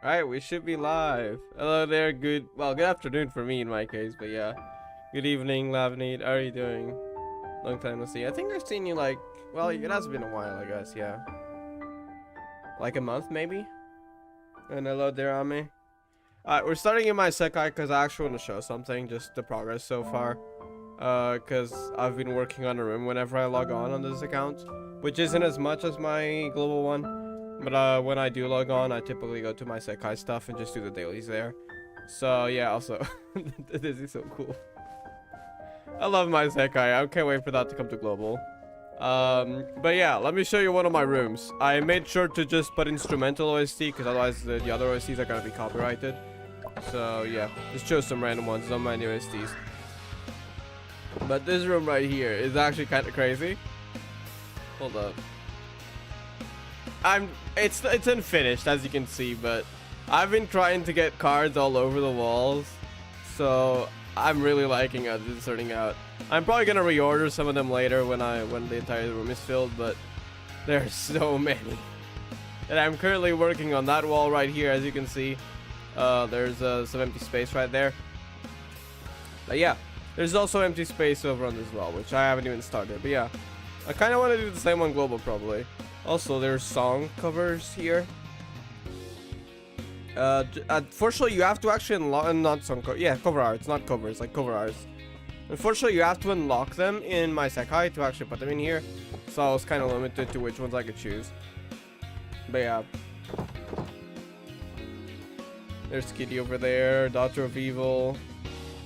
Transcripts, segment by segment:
Alright, we should be live. Hello there, good afternoon for me in my case, but yeah. Good evening, Lavneed. How are you doing? Long time no see. I think I've seen you like, well, it has been a while, I guess, yeah. Like a month, maybe? And hello there, Ami. Alright, we're starting in my Sekai because I actually want to show something, just the progress so far. Because I've been working on a room whenever I log on this account, which isn't as much as my global one. But when I do log on, I typically go to my Sekai stuff and just do the dailies there. So yeah, also, this is so cool. I love my Sekai. I can't wait for that to come to global. But yeah, let me show you one of my rooms. I made sure to just put instrumental OST because otherwise the other OSTs are gonna be copyrighted. So yeah, just show some random ones on my new OSTs. But this room right here is actually kind of crazy. Hold up. It's unfinished, as you can see, but I've been trying to get cards all over the walls, so I'm really liking how this is turning out. I'm probably gonna reorder some of them later when the entire room is filled, but there's so many. And I'm currently working on that wall right here, as you can see. There's some empty space right there. But yeah, there's also empty space over on this wall, which I haven't even started. But yeah, I kind of want to do the same on global probably. Also, there's song covers here. Unfortunately, you have to actually unlock, not song cover, yeah, cover arts, not covers, like cover arts. Unfortunately, you have to unlock them in my Sekai to actually put them in here. So I was kind of limited to which ones I could choose. But yeah. There's Kitty over there, Daughter of Evil.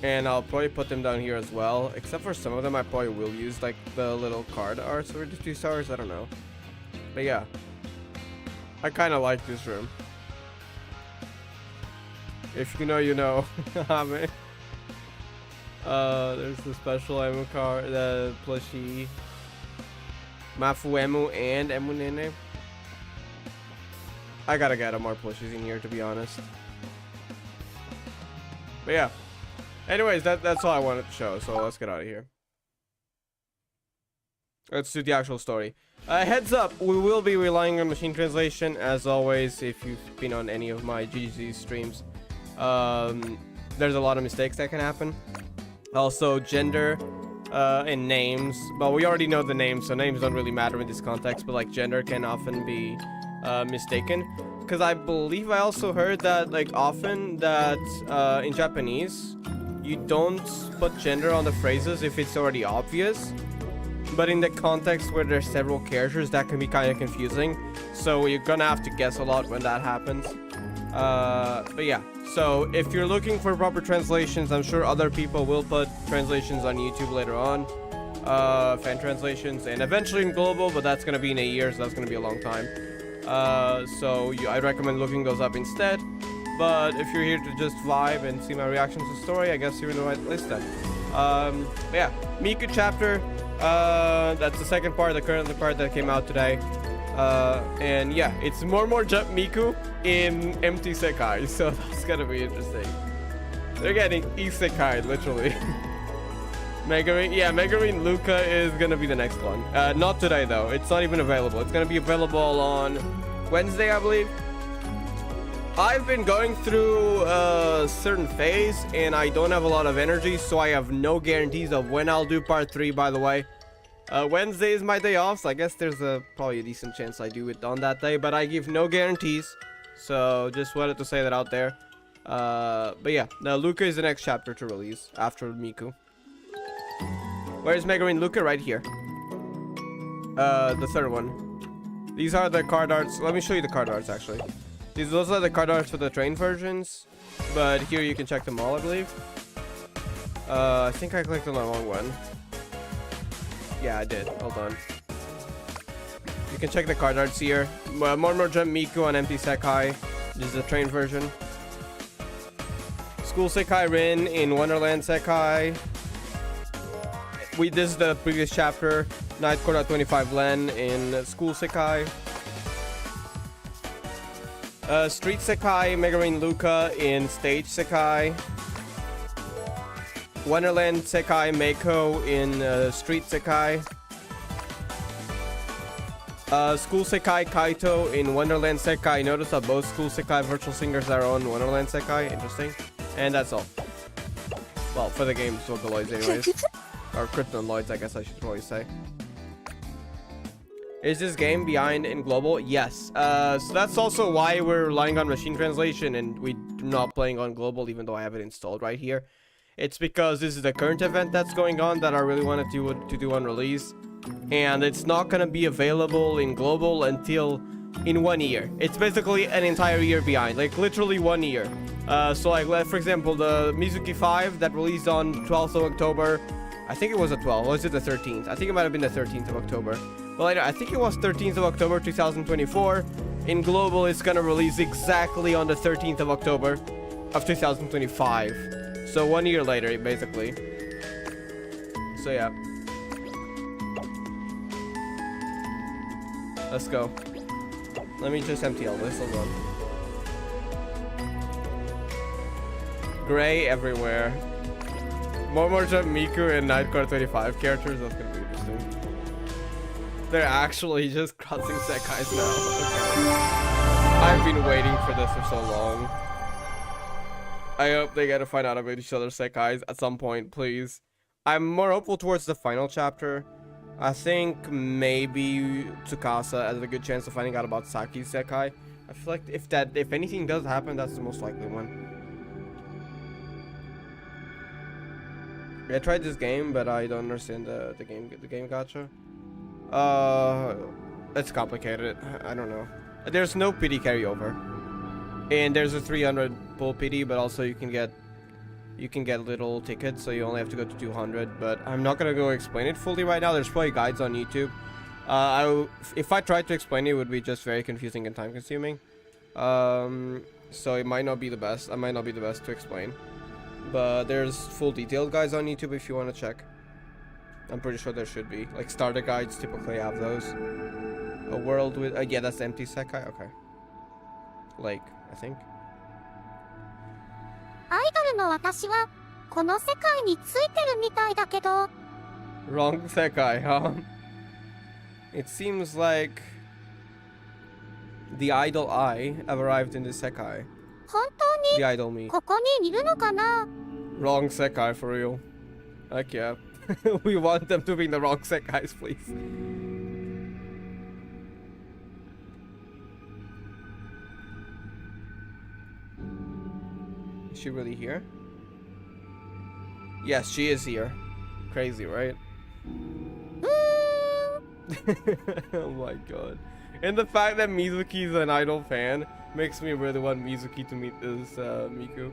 And I'll probably put them down here as well. Except for some of them, I probably will use like the little card arts for the 2 stars, I don't know. But yeah, I kind of like this room. If you know, you know. There's the special Emu card, the plushie. Mafuemu and Emunene. I gotta get more plushies in here, to be honest. But yeah. Anyways, that's all I wanted to show, so let's get out of here. Let's do the actual story. Heads up, we will be relying on machine translation, as always, if you've been on any of my GGZ streams. There's a lot of mistakes that can happen. Also, gender and names. Well, we already know the names, so names don't really matter in this context, but like gender can often be mistaken. Because I believe I also heard that, like, often that in Japanese, you don't put gender on the phrases if it's already obvious. But in the context where there's several characters, that can be kind of confusing. So you're gonna have to guess a lot when that happens. But yeah, so if you're looking for proper translations, I'm sure other people will put translations on YouTube later on. Fan translations, and eventually in global, but that's gonna be in a year, so that's gonna be a long time. I'd recommend looking those up instead. But if you're here to just vibe and see my reactions to the story, I guess you're in the right place then. But yeah, Miku chapter. That's the second part, the current part that came out today. And yeah, it's more Jump Miku in empty Sekai, so that's gonna be interesting. They're getting isekai, literally. Megarine Luca is gonna be the next one. Not today though, it's not even available. It's gonna be available on Wednesday, I believe. I've been going through a certain phase and I don't have a lot of energy, so I have no guarantees of when I'll do part 3, by the way. Wednesday is my day off, so I guess there's probably a decent chance I do it on that day, but I give no guarantees, so just wanted to say that out there. But yeah, now Luca is the next chapter to release after Miku. Where's Megarine Luca? Right here. The third one. These are the card arts. Let me show you the card arts actually. Those are the card arts for the train versions, but here you can check them all, I believe. I think I clicked on the wrong one. Yeah, I did. Hold on. You can check the card arts here. More Jump Miku on Empty Sekai. This is the train version. School Sekai Rin in Wonderland Sekai. This is the previous chapter. Night Court at 25 Len in School Sekai. Street Sekai, Megarine Luca in Stage Sekai. Wonderland Sekai Meiko in Street Sekai. School Sekai Kaito in Wonderland Sekai. Notice that both School Sekai virtual singers are on Wonderland Sekai. Interesting. And that's all. Well, for the game's Vocaloids anyways. Or Kryptonoids, I guess I should probably say. Is this game behind in global? Yes. So that's also why we're relying on machine translation and we're not playing on global, even though I have it installed right here. It's because this is the current event that's going on that I really wanted to do on release. And it's not going to be available in global until in 1 year. It's basically an entire year behind, like literally 1 year. So like, for example, the Mizuki 5 that released on 12th of October, I think it was the 12th, or was it the 13th? I think it might have been the 13th of October. Well, I think it was 13th of October 2024. In global, it's gonna release exactly on the 13th of October of 2025. So 1 year later, basically. So yeah. Let's go. Let me just empty all this, hold on. Gray everywhere. Momoja, Miku, and Nightcore 25 characters, that's gonna be interesting. They're actually just crossing Sekais now. Okay. I've been waiting for this for so long. I hope they get to find out about each other's Sekais at some point, please. I'm more hopeful towards the final chapter. I think maybe Tsukasa has a good chance of finding out about Saki's Sekai. I feel like if anything does happen, that's the most likely one. I tried this game, but I don't understand the game gacha. It's complicated. I don't know. There's no pity carryover, and there's a 300 pull pity, but also you can get little tickets, so you only have to go to 200. But I'm not gonna go explain it fully right now. There's probably guides on YouTube. If I tried to explain it, it would be just very confusing and time consuming. So it might not be the best. I might not be the best to explain. But there's full detailed guides on YouTube if you want to check. I'm pretty sure there should be. Like starter guides typically have those. A world with yeah, that's empty Sekai. Okay. Lake, I think. Wrong Sekai, huh? It seems like the idol I have arrived in this Sekai. The idol me. Wrong Sekai for real. Heck yeah. We want them to be in the wrong Sekais, please. Is she really here? Yes, she is here. Crazy, right? Oh my god. And the fact that Mizuki's an idol fan makes me really want Mizuki to meet this Miku.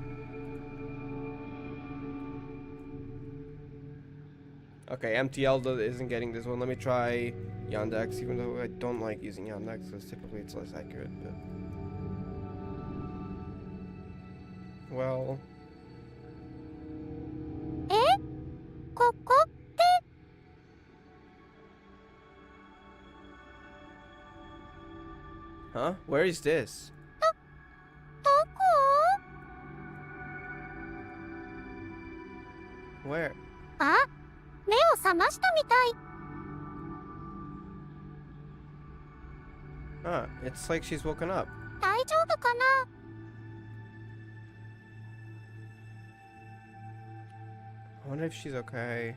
Okay, MTL isn't getting this one. Let me try Yandex, even though I don't like using Yandex because typically it's less accurate, but... Well... Huh? Where is this? Where? Huh, it's like she's woken up. I wonder if she's okay.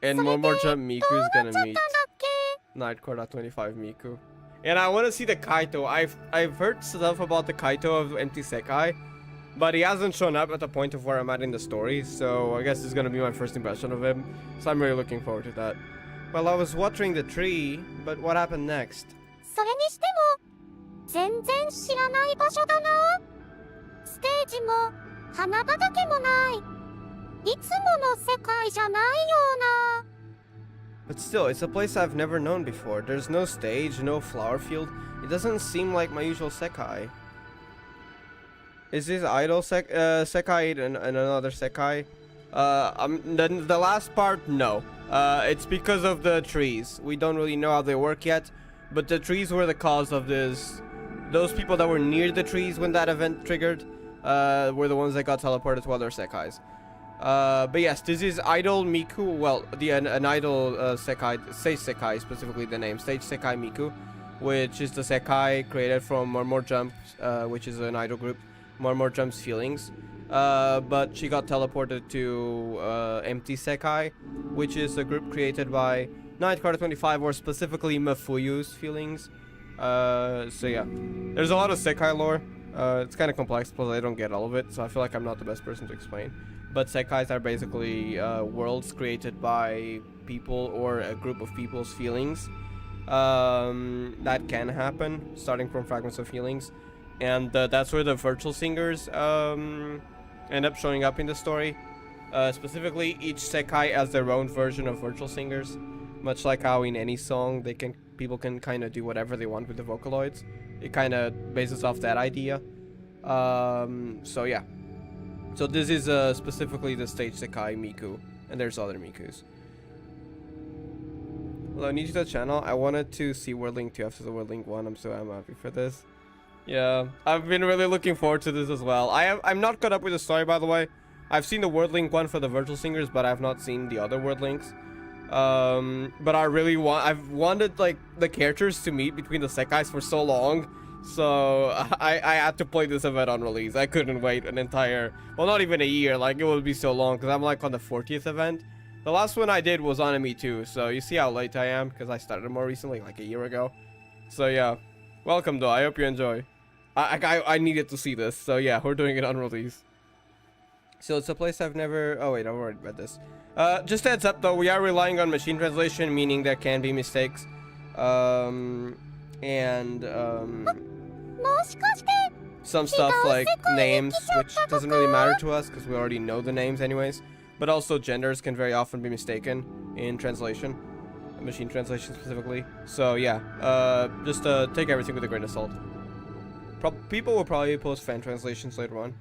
And Momoja Miku's gonna meet Nightcore 25 Miku. And I want to see the Kaito. I've heard stuff about the Kaito of Empty Sekai, but he hasn't shown up at the point of where I'm at in the story, so I guess this is gonna be my first impression of him. So I'm really looking forward to that. Well, I was watering the tree, but what happened next? But still, it's a place I've never known before. There's no stage, no flower field. It doesn't seem like my usual Sekai. Is this idol Sekai and another Sekai? The last part, no. It's because of the trees. We don't really know how they work yet, but the trees were the cause of this. Those people that were near the trees when that event triggered were the ones that got teleported to other Sekais. But yes, this is Idol Miku. Well, an idol Sekai, Stage Sekai, specifically the name Stage Sekai Miku, which is the Sekai created from More Jumps, which is an idol group, More Jumps Feelings. But she got teleported to Empty Sekai, which is a group created by Nightcrawler 25, or specifically Mafuyu's Feelings. So yeah, there's a lot of Sekai lore. It's kind of complex, plus I don't get all of it, so I feel like I'm not the best person to explain. But Sekais are basically worlds created by people or a group of people's feelings. That can happen, starting from fragments of feelings. And that's where the virtual singers end up showing up in the story. Specifically, each Sekai has their own version of virtual singers. Much like how in any song, people can kind of do whatever they want with the Vocaloids. It kind of bases off that idea. So yeah. So this is specifically the Stage Sekai Miku, and there's other Mikus. Hello, new to the channel. I wanted to see World Link 2 after the World Link 1. I'm happy for this. Yeah, I've been really looking forward to this as well. I'm not caught up with the story, by the way. I've seen the World Link 1 for the virtual singers, but I've not seen the other World Links. But I've wanted like the characters to meet between the Sekais for so long. So I had to play this event on release. I couldn't wait an entire, well, not even a year. Like, it would be so long because I'm like on the 40th event. The last one I did was Anime 2, so you see how late I am because I started more recently, like a year ago. So yeah, welcome though. I hope you enjoy. I needed to see this, so yeah, we're doing it on release. So it's a place I've never. Oh wait, I've already read this. Just heads up though, we are relying on machine translation, meaning there can be mistakes. Some stuff like names, which doesn't really matter to us because we already know the names anyways. But also genders can very often be mistaken in translation, machine translation specifically. So yeah, just take everything with a grain of salt. People will probably post fan translations later on.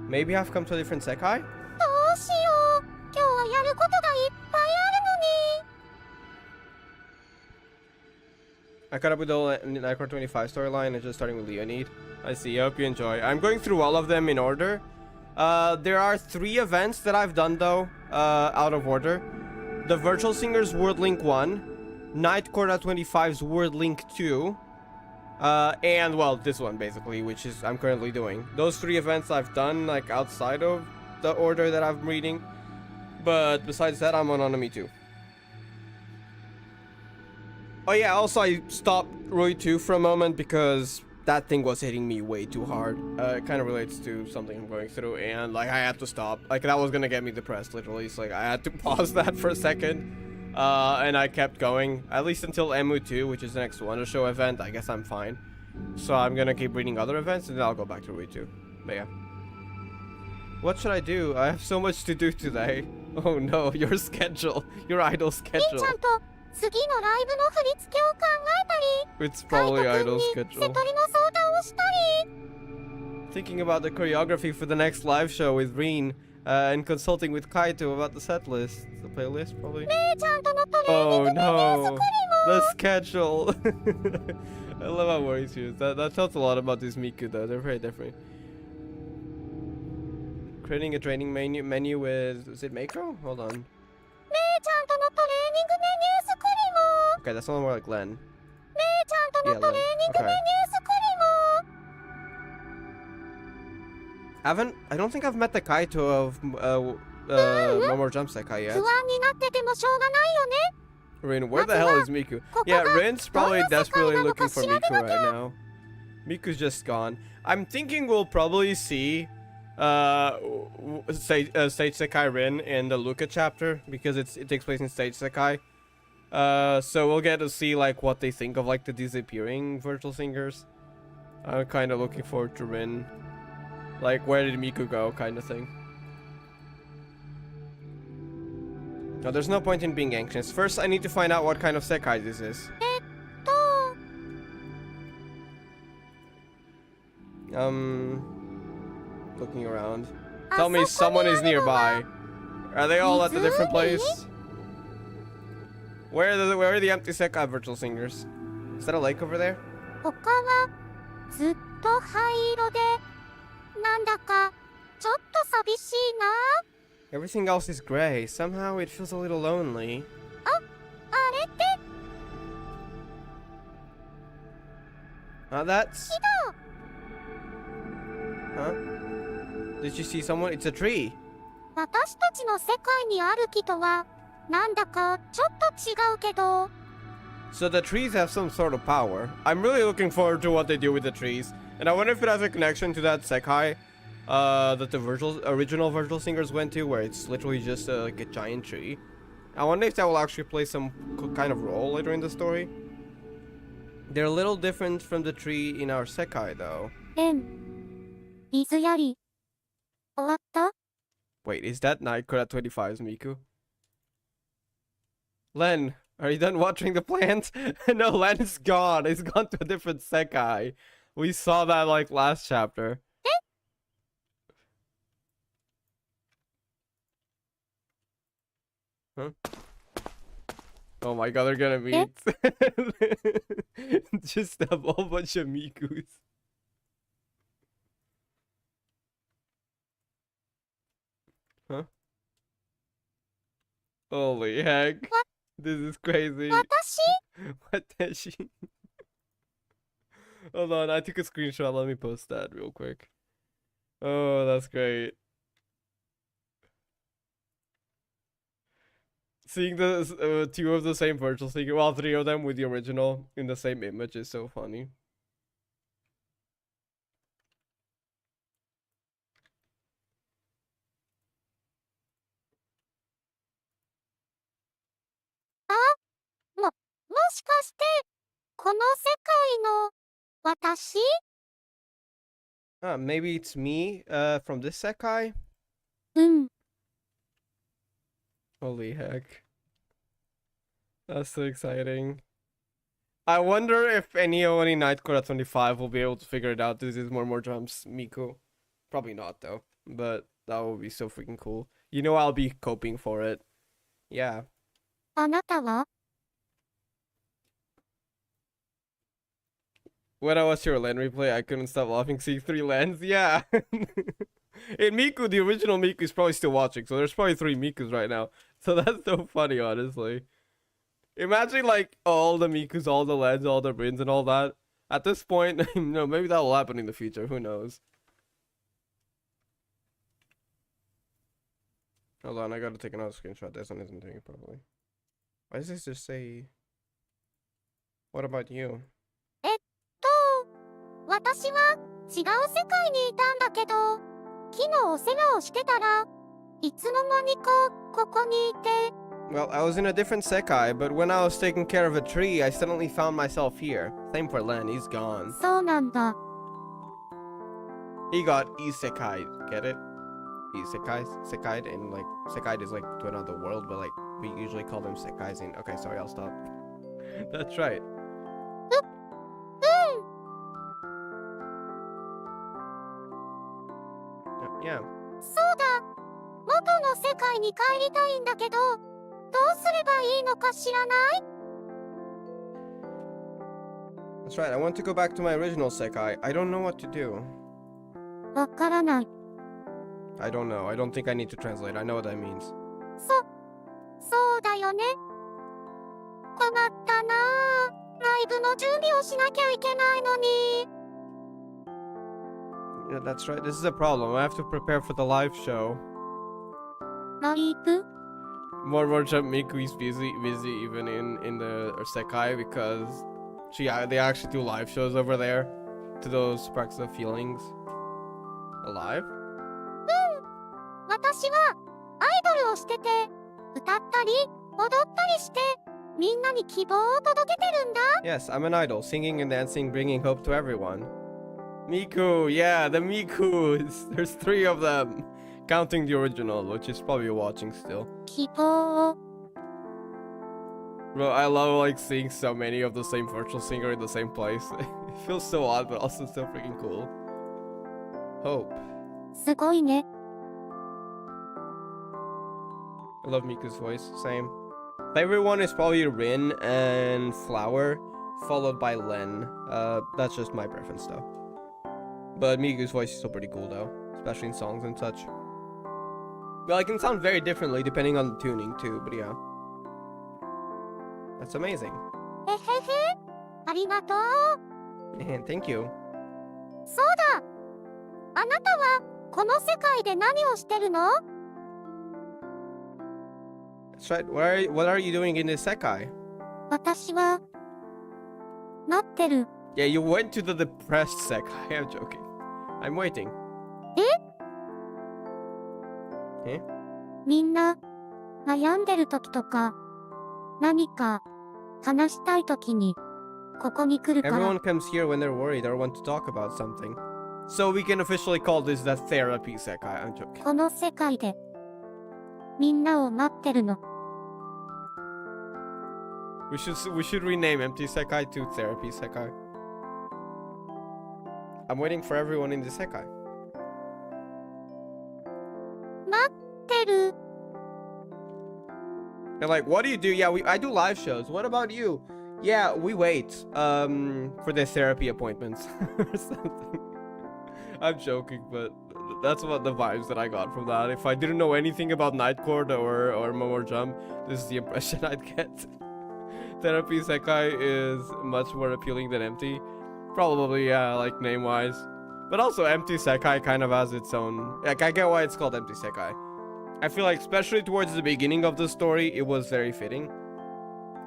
Maybe I've come to a different Sekai? I caught up with the whole Nightcrawler 25 storyline and just starting with Leonid. I see, I hope you enjoy. I'm going through all of them in order. There are 3 events that I've done though, out of order. The Virtual Singers World Link 1, Nightcrawler 25's World Link 2, and well, this one basically, which is I'm currently doing. Those 3 events I've done like outside of the order that I'm reading. But besides that, I'm on Anime 2. Oh yeah, also I stopped Rui 2 for a moment because that thing was hitting me way too hard. It kind of relates to something I'm going through, and like I had to stop. Like that was gonna get me depressed, literally. So like I had to pause that for a second, and I kept going at least until Emu 2, which is the next Wonder Show event. I guess I'm fine. So I'm gonna keep reading other events, and then I'll go back to Rui 2. But yeah, what should I do? I have so much to do today. Oh no, your schedule, your idol schedule. It's probably idol schedule. Thinking about the choreography for the next live show with Reen, and consulting with Kaito about the set list. The playlist, probably. Oh no, the schedule. I love how worried she is. That tells a lot about this Miku though. They're very different. Creating a training menu with, is it Mako? Hold on. Okay, that's a little more like Len. Yeah, Len. Okay. I don't think I've met the Kaito of More Jump Sekai yet. Rin, where the hell is Miku? Yeah, Rin's probably desperately looking for Miku right now. Miku's just gone. I'm thinking we'll probably see Stage Sekai Rin in the Luca chapter because it takes place in Stage Sekai. So we'll get to see like what they think of like the disappearing virtual singers. I'm kind of looking forward to Rin. Like, where did Miku go, kind of thing. No, there's no point in being anxious. First, I need to find out what kind of Sekai this is. Looking around. Tell me someone is nearby. Are they all at a different place? Where are the empty Sekai virtual singers? Is that a lake over there? Everything else is gray. Somehow it feels a little lonely. あれって That's... 木だ Huh? Did you see someone? It's a tree. 私たちの世界にある木とはなんだかちょっと違うけど So the trees have some sort of power. I'm really looking forward to what they do with the trees. And I wonder if it has a connection to that SEKAI that the original Virtual Singers went to, where it's literally just like a giant tree. I wonder if that will actually play some kind of role later in the story. They're a little different from the tree in our SEKAI, though. 水やり終わった Wait, is that Nightcrawler 25's Miku? Len, are you done watching the plants? No, Len is gone. He's gone to a different SEKAI. We saw that like last chapter. Huh? Oh my god, they're gonna meet. Just a whole bunch of Mikus. Huh? Holy heck. What? This is crazy. 私 What the she? Hold on, I took a screenshot. Let me post that real quick. Oh, that's great. Seeing the two of the same virtual singer, well, three of them with the original in the same image is so funny. Ah, もしかしてこの世界の私 Maybe it's me, from this SEKAI? うん Holy heck. That's so exciting. I wonder if anyone in Nightcrawler 25 will be able to figure it out. This is more jumps, Miku. Probably not, though. But that would be so freaking cool. You know I'll be coping for it. Yeah. あなたは When I watched your Len replay, I couldn't stop laughing seeing 3 Lens. Yeah. And Miku, the original Miku, is probably still watching. So there's probably 3 Mikus right now. So that's so funny, honestly. Imagine, like, all the Mikus, all the Lens, all the Rins, and all that. At this point, no, maybe that will happen in the future. Who knows? Hold on, I gotta take another screenshot. This one isn't doing it properly. Why does this just say... What about you? 私は違う世界にいたんだけど木のお世話をしてたらいつの間にかここにいて Well, I was in a different SEKAI, but when I was taking care of a tree, I suddenly found myself here. Same for Len, he's gone. そうなんだ He got isekai, get it? Isekai, sekai'd, and like, sekai'd is like to another world, but like, we usually call them sekais in... Okay, sorry, I'll stop. That's right. うん Yeah. そうだ元の世界に帰りたいんだけどどうすればいいのか知らない That's right, I want to go back to my original SEKAI. I don't know what to do. わからない I don't know. I don't think I need to translate. I know what that means. そうだよね困ったなあライブの準備をしなきゃいけないのに Yeah, that's right. This is a problem. I have to prepare for the live show. ライブ More jump Miku is busy even in the SEKAI because they actually do live shows over there to those sparks of feelings. Alive? 私はアイドルをしてて歌ったり踊ったりしてみんなに希望を届けてるんだ Yes, I'm an idol, singing and dancing, bringing hope to everyone. Miku, yeah, the Mikus. There's 3 of them, counting the original, which is probably watching still. 希望 Bro, I love like seeing so many of the same virtual singer in the same place. It feels so odd, but also so freaking cool. Hope. すごいね I love Miku's voice. Same. Favorite one is probably Rin and Flower, followed by Len. That's just my preference though. But Miku's voice is still pretty cool though, especially in songs and such. Well, it can sound very differently depending on the tuning too, but yeah. That's amazing. えへへ。ありがとう。 And thank you. そうだ。あなたはこの世界で何をしてるの？ That's right. What are you doing in this SEKAI? 私は待ってる。 Yeah, you went to the depressed SEKAI. I'm joking. I'm waiting. みんな悩んでる時とか何か話したい時にここに来るから。 Everyone comes here when they're worried or want to talk about something. So we can officially call this the therapy SEKAI. I'm joking. この世界でみんなを待ってるの。 We should rename Empty SEKAI to Therapy SEKAI. I'm waiting for everyone in the SEKAI. 待ってる。 They're like, what do you do? Yeah, I do live shows. What about you? Yeah, we wait for the therapy appointments or something. I'm joking, but that's what the vibes that I got from that. If I didn't know anything about Night Court or Momor Jump, this is the impression I'd get. Therapy SEKAI is much more appealing than Empty. Probably, yeah, like name-wise. But also Empty SEKAI kind of has its own... Like, I get why it's called Empty SEKAI. I feel like, especially towards the beginning of the story, it was very fitting.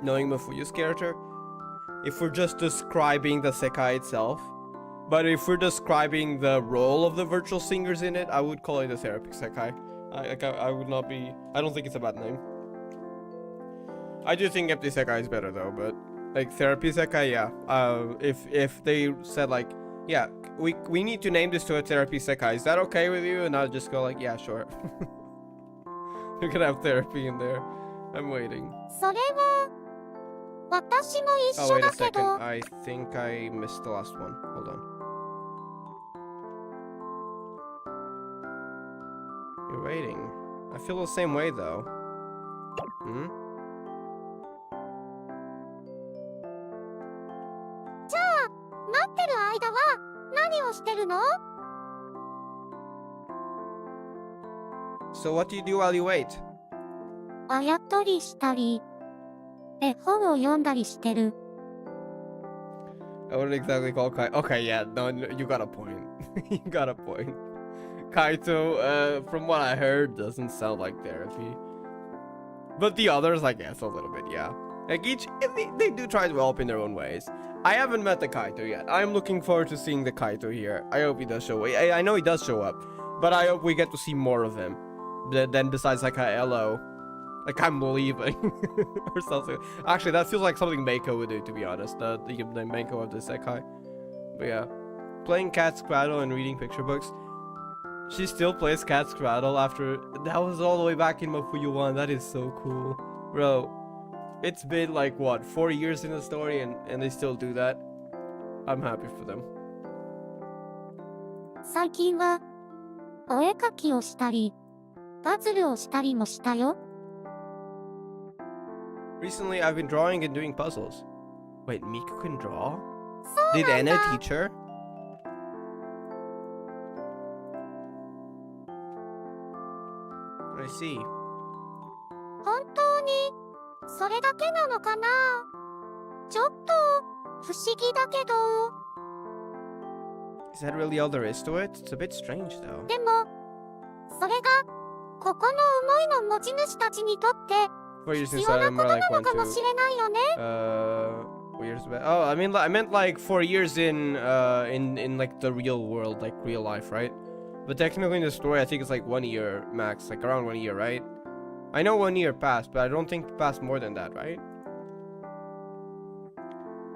Knowing Mifuyu's character. If we're just describing the Sekai itself. But if we're describing the role of the virtual singers in it, I would call it a Therapy SEKAI. I would not be... I don't think it's a bad name. I do think Empty SEKAI is better though, but... Like, Therapy SEKAI, yeah. If they said like... Yeah, we need to name this to a Therapy SEKAI. Is that okay with you? And I'll just go like, yeah, sure. You can have therapy in there. I'm waiting. それは私も一 Oh, 緒 wait だ a けど。 second. I think I missed the last one. Hold on. You're waiting. I feel the same way though. Hmm? じゃあ待ってる間は何をしてるの？ So what do you do while you wait? あやとりしたり絵本を読んだりしてる。 I wouldn't exactly call Kai. Okay, yeah, no, you got a point. You got a point. Kaito, from what I heard, doesn't sound like therapy. But the others, I guess, a little bit, yeah. Like each, they do try to help in their own ways. I haven't met the Kaito yet. I'm looking forward to seeing the Kaito here. I hope he does show up. I know he does show up, but I hope we get to see more of him. Then besides like a hello, like I'm leaving or something. Actually, that feels like something Mako would do, to be honest. The Mako of the Sekai. But yeah, playing Cat Scrattle and reading picture books. She still plays Cat Scrattle after that was all the way back in Mafuyu 1. That is so cool, bro. It's been like what 4 years in the story, and they still do that. I'm happy for them. 最近はお絵かきをしたりパズルをしたりもしたよ。 Recently, I've been drawing and doing puzzles. Wait, Miku can draw? そう Did なんだ。 Anna teach her? I see. 本当にそれだけなのかな？ちょっと不思議だけど。 Is that really all there is to it? It's a bit strange, though. でもそれがここの思いの持ち主たちにとって 4 years 必 since 要な I こ more と like なの one かも to しれないよね。 4 years back. Oh, I meant like 4 years in like the real world, like real life, right? But technically in the story, I think it's like 1 year max, like around 1 year, right? I know 1 year passed, but I don't think it passed more than that, right?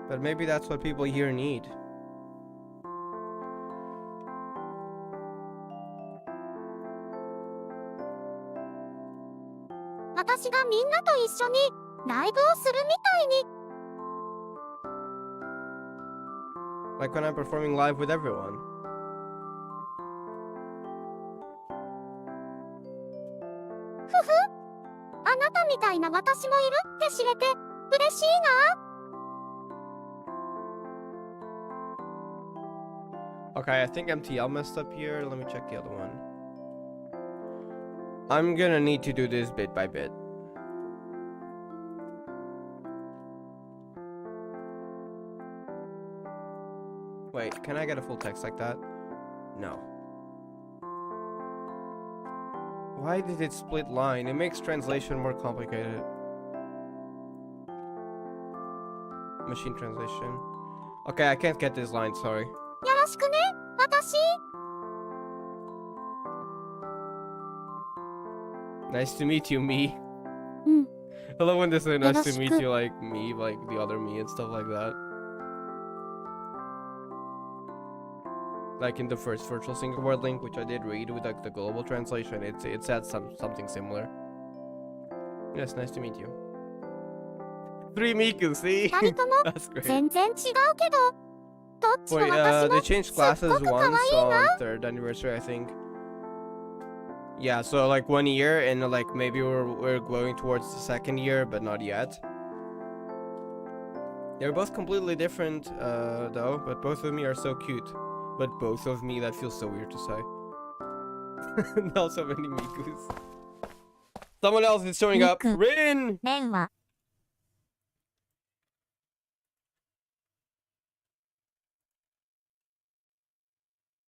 But maybe that's what people here need. 私がみんなと一緒にライブをするみたいに。 Like when I'm performing live with everyone. ふふ、あなたみたいな私もいるって知れて嬉しいな。 Okay, I think MTL messed up here. Let me check the other one. I'm gonna need to do this bit by bit. Wait, can I get a full text like that? No. Why did it split line? It makes translation more complicated. Machine translation. Okay, I can't get this line, sorry. よろしくね、私。Nice to meet you, me. うん。 I love when they say nice to よろしく。 meet you like me, like the other me and stuff like that. Like in the first virtual single word link, which I did read with like the global translation, it said something similar. Yes, nice to meet you. 3 Miku, see? 二人とも That's great. 全然違うけど、どっちも Wait, 私 they も changed すっ classes ごく可 once 愛い on な。 3rd anniversary, I think. Yeah, so like 1 year, and like maybe we're going towards the 2nd year, but not yet. They're both completely different, though, but both of me are so cute. But both of me, that feels so weird to say. Not so many Mikus. Someone else is showing up. Miku. Rin! レンは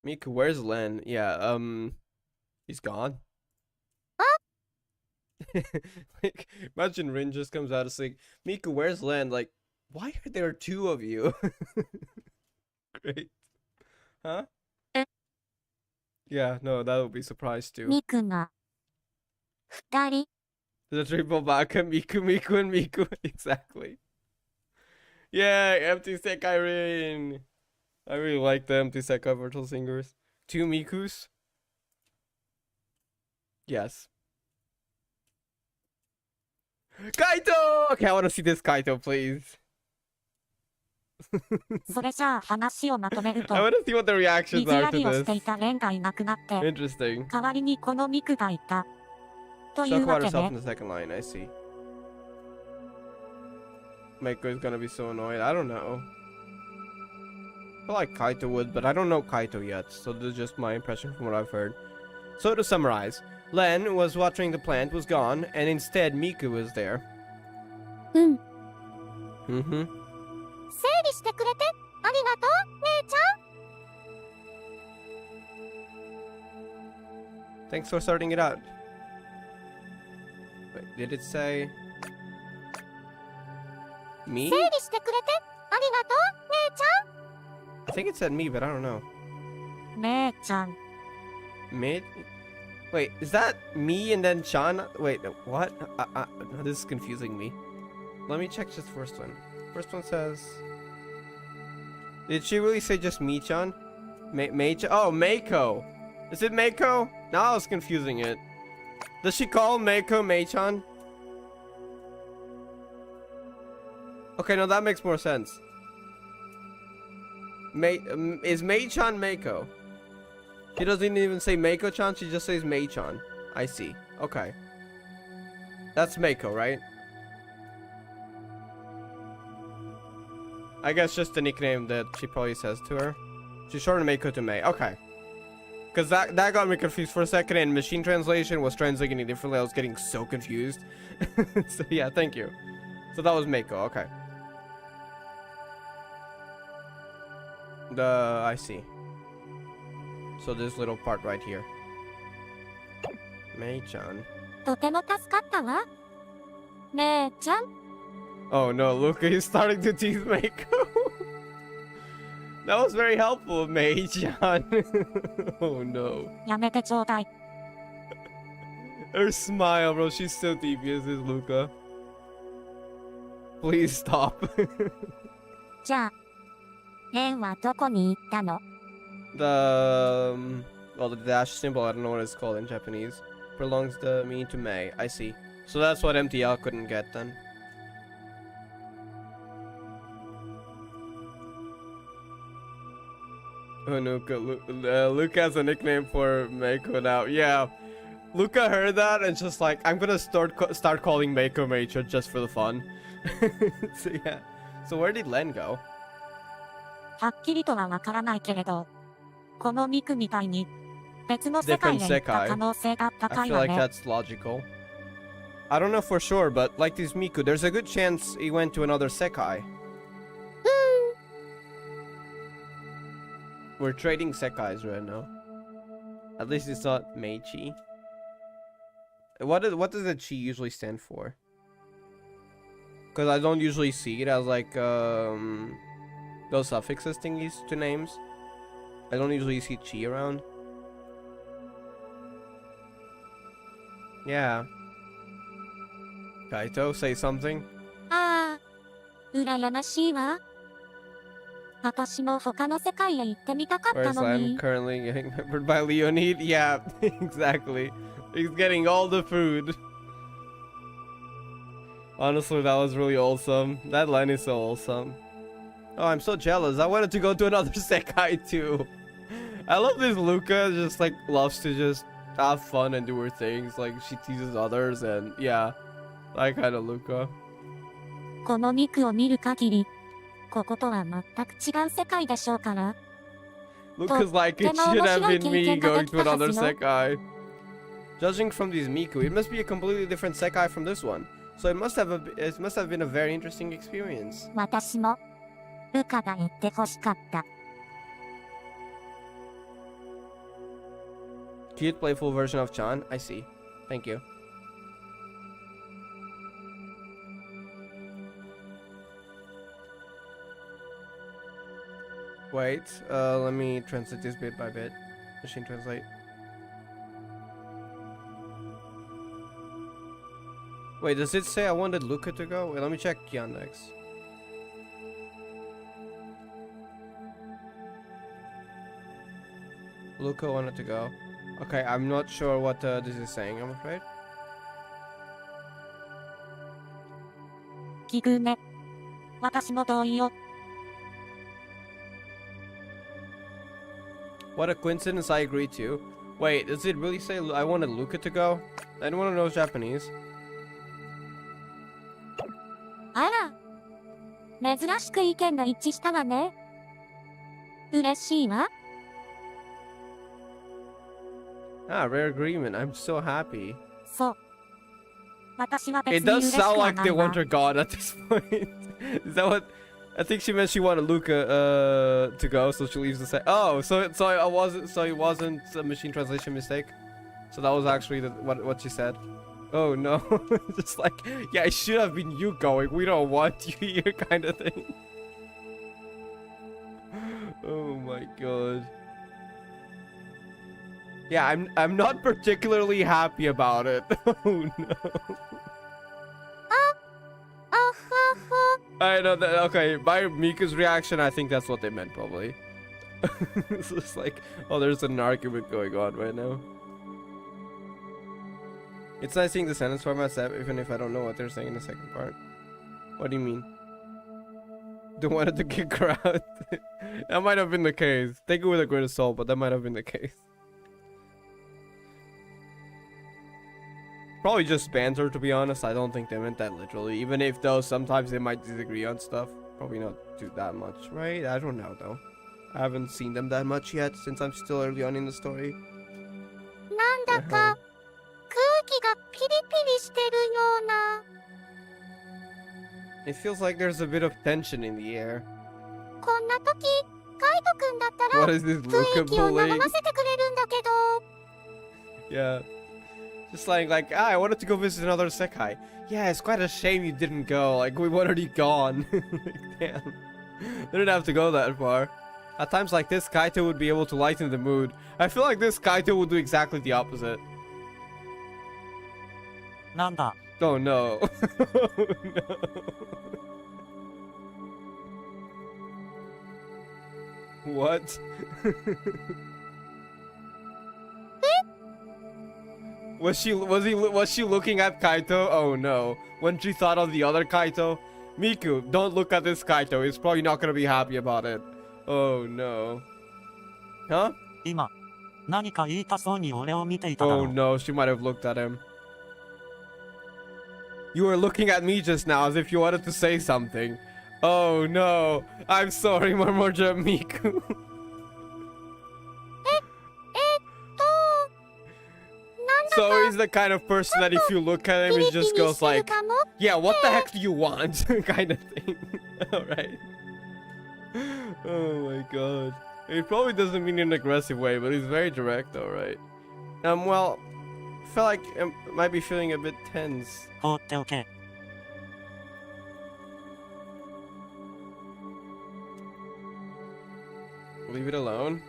Miku, where's Len? Yeah, he's gone. Like, imagine Rin just comes out and saying, Miku, where's Len? Like, why are there 2 of you? Great. Huh? Yeah, no, that would be surprised too. ミクが二人 The triple baka, Miku, Miku, and Miku. Exactly. Yeah, empty Sekai Rin. I really like the empty Sekai virtual singers. 2 Mikus? Yes. Kaito! Okay, I want to see this Kaito, please. それじゃあ話をまとめると I want to see what the reactions 水 are やりを to してい this. たレンがいなくなって Interesting. 代わりにこのミクがいたとい Talk うわ about け herself ね in the second line, I see. Meiko is gonna be so annoyed. I don't know. I feel like Kaito would, but I don't know Kaito yet, so this is just my impression from what I've heard. So to summarize, Len was watering the plant, was gone, and instead Miku was there. うん Mm-hmm. 整理してくれてありがとう姉ちゃん Thanks for sorting it out. Wait, did it say... Me? 整理してくれてありがとう姉ち I think it said me, but I don't know. ゃん姉ちゃん Mid? Wait, is that me and then Chan? Wait, what? This is confusing me. Let me check just the first one. First one says... Did she really say just me-chan? Mei-chan? Oh, Meiko! Is it Meiko? Now I was confusing it. Does she call Meiko Mei-chan? Okay, no, that makes more sense. Is Mei-chan Meiko? She doesn't even say Meiko-chan, she just says Mei-chan. I see. Okay. That's Meiko, right? I guess just the nickname that she probably says to her. She shortened Meiko to Mei. Okay. Because that got me confused for a second, and machine translation was translating it differently. I was getting so confused. So yeah, thank you. So that was Meiko. Okay. I see. So this little part right here. Mei-chan. とても助かったわ姉ちゃん Oh no, Luca is starting to tease Meiko. That was very helpful, Mei-chan. Oh no. やめてちょうだい Her smile, bro. She's so devious, is Luca. Please stop. じゃあレンはどこに行ったの The well, the dash symbol, I don't know what it's called in Japanese, prolongs the meaning to Mei. I see. So that's what MTL couldn't get then. Oh, Luca has a nickname for Meiko now. Yeah, Luca heard that and just like, I'm gonna start calling Meiko Meicho just for the fun. So yeah. So where did Len go? はっきりとはわからないけれどこのミクみたいに別の世界へ行った可能性が I 高い feel わ like ね。 that's logical. I don't know for sure, but like this Miku, there's a good chance he went to another Sekai. We're trading Sekais right now. At least it's not Meichi. What does the chi usually stand for? Because I don't usually see it as like those suffixes thingies to names. I don't usually see chi around. Yeah. Kaito, say something. ああ、羨ましいわ。私も他の世界へ行ってみたかった Whereas の I'm に。 currently getting peppered by Leonid. Yeah, exactly. He's getting all the food. Honestly, that was really awesome. That line is so awesome. Oh, I'm so jealous. I wanted to go to another Sekai too. I love this Luca. Just like loves to just have fun and do her things. Like she teases others and yeah, that kind of Luca. このミクを見る限り、こことは全く違う世界でしょうから。 Luca's like, it should have been me going to another Sekai. Judging from these Miku, it must be a completely different Sekai from this one. So it must have been a very interesting experience. 私もルカが言って欲しかった。 Cute, playful version of Chan. I see. Thank you. Wait, let me translate this bit by bit. Machine translate. Wait, does it say I wanted Luca to go? Wait, let me check Yandex. Luca wanted to go. Okay, I'm not sure what this is saying, I'm afraid. 奇遇ね。私も同意よ。 What a coincidence, I agree too. Wait, does it really say I wanted Luca to go? Anyone knows Japanese? あら、珍しく意見が一致したわね。嬉しいわ。 Ah, rare agreement. I'm so happy. そう。私は別 It に does 嬉しく sound は like な they いわ。 want her gone at this point. Is that what? I think she meant she wanted Luca to go, so she leaves the set. Oh, so it wasn't a machine translation mistake. So that was actually what she said. Oh no, just like, yeah, it should have been you going. We don't want you here, kind of thing. Oh my god. Yeah, I'm not particularly happy about it. Oh no. I know that. Okay, by Miku's reaction, I think that's what they meant, probably. It's just like, oh, there's an argument going on right now. It's nice seeing the sentence format, even if I don't know what they're saying in the second part. What do you mean? They wanted to kick her out. That might have been the case. Take it with a grain of salt, but that might have been the case. Probably just banter, to be honest. I don't think they meant that literally. Even if though sometimes they might disagree on stuff. Probably not do that much, right? I don't know though. I haven't seen them that much yet since I'm still early on in the story. なんだか空気がピリピリしてるような。 It feels like there's a bit of tension in the air. こんな時、カイトくんだったら What is this 雰 Luca 囲気を和 bullying? ませてくれるんだけど。 Yeah. Just like, I wanted to go visit another Sekai. Yeah, it's quite a shame you didn't go. Like, we were already gone. Like, damn. They didn't have to go that far. At times like this, Kaito would be able to lighten the mood. I feel like this Kaito would do exactly the opposite. なんだ Oh no. Oh no. What? Was she looking at Kaito? Oh no. When she thought of the other Kaito? Miku, don't look at this Kaito. He's probably not gonna be happy about it. Oh no. Huh? 今何か言いたそうに俺を見ていただろ Oh う no, she might have looked at him. You were looking at me just now as if you wanted to say something. Oh no. I'm sorry, Marmoja Miku. So he's the kind of person that if you look at him, he just goes like, yeah, what the heck do you want? Kind of thing. Alright. Oh my god. He probably doesn't mean in an aggressive way, but he's very direct though, right? Well, I feel like I might be feeling a bit tense. 放っておけ。Leave it alone.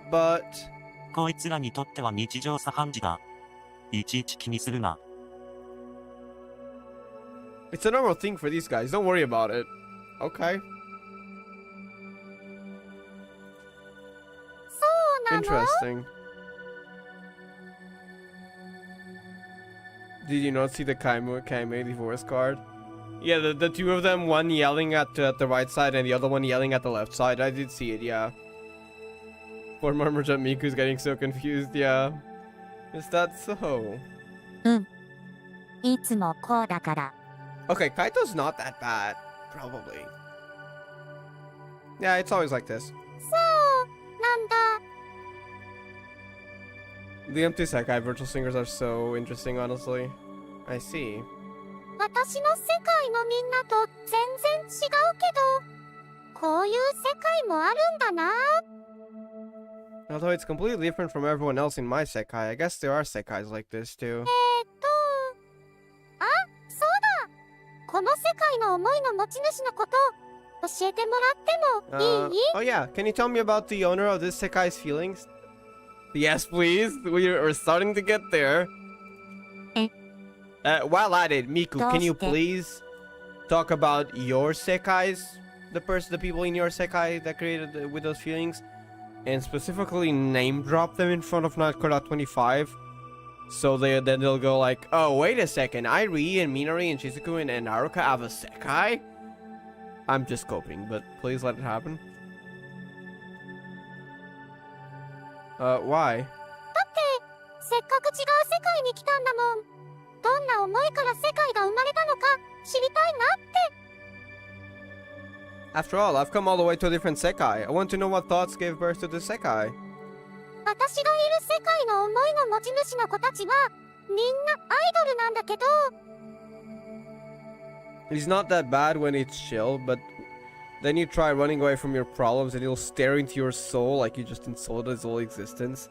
But こいつらにとっては日常茶飯事だ。いちいち気にするな。it's a normal thing for these guys. Don't worry about it. Okay. そうなの？ Interesting. Did you not see the Kaime divorce card? Yeah, the two of them, one yelling at the right side and the other one yelling at the left side. I did see it, yeah. Poor Murmurjump Miku's getting so confused, yeah. Is that so? いつもこうだから。 Okay, Kaito's not that bad. Probably. Yeah, it's always like this. そうなんだ。 The empty Sekai virtual singers are so interesting, honestly. I see. 私の世界のみんなと全然違うけど、こういう世界もあるんだな。 Although it's completely different from everyone else in my Sekai, I guess there are Sekais like this too. あ、そうだ。この世界の思いの持ち主のこと教えてもらってもいい？ Oh yeah, can you tell me about the owner of this Sekai's feelings? Yes, please. We're starting to get there. While at it, Miku, can you please talk about your Sekais? The people in your Sekai that created with those feelings? And specifically name drop them in front of Nakura 25. So then they'll go like, oh, wait a second, Irie and Minori and Shizuku and Haruka have a Sekai? I'm just coping, but please let it happen. Why? だってせっかく違う世界に来たんだもん。どんな思いから世界が生まれたのか知りたいなって。 After all, I've come all the way to a different Sekai. I want to know what thoughts gave birth to the Sekai. 私がいる世界の思いの持ち主の子たちはみんなアイドルなんだけど。 It's not that bad when it's chill, but then you try running away from your problems and it'll stare into your soul like you just insulted its whole existence.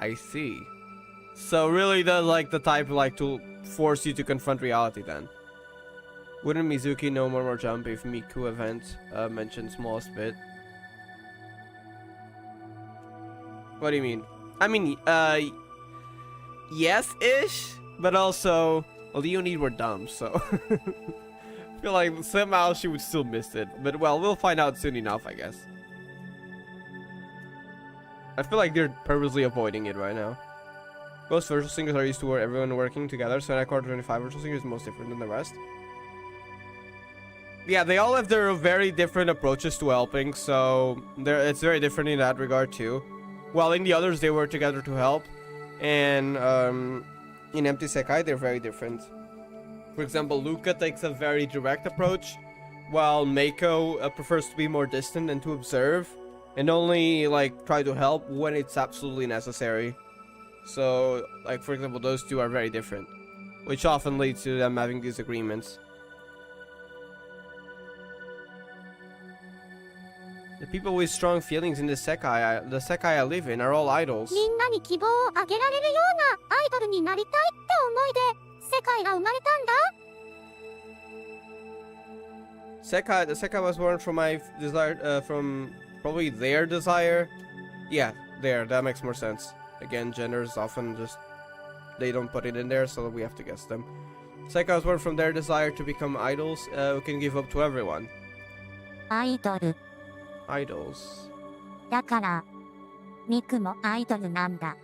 I see. So really the type like to force you to confront reality then. Wouldn't Mizuki know more jump if Miku event mentioned smallest bit? What do you mean? I mean, yes-ish, but also, well, the Leonid were dumb, so I feel like somehow she would still miss it. But well, we'll find out soon enough, I guess. I feel like they're purposely avoiding it right now. Most virtual singers are used to everyone working together, so Nakura 25 virtual singers is most different than the rest. Yeah, they all have their very different approaches to helping, so it's very different in that regard too. While in the others, they work together to help, and in Empty Sekai, they're very different. For example, Luca takes a very direct approach, while Meiko prefers to be more distant and to observe, and only like try to help when it's absolutely necessary. So, like for example, those two are very different, which often leads to them having disagreements. The people with strong feelings in the Sekai I live in are all idols. みんなに希望をあげられるようなアイドルになりたいって思いで世界が生まれたんだ。 The Sekai was born from my desire, from probably their desire. Yeah, that makes more sense. Again, gender is often just, they don't put it in there, so we have to guess them. Sekai was born from their desire to become idols who can give up to everyone. アイドル。 Idols. だから、ミクもアイドルなんだ。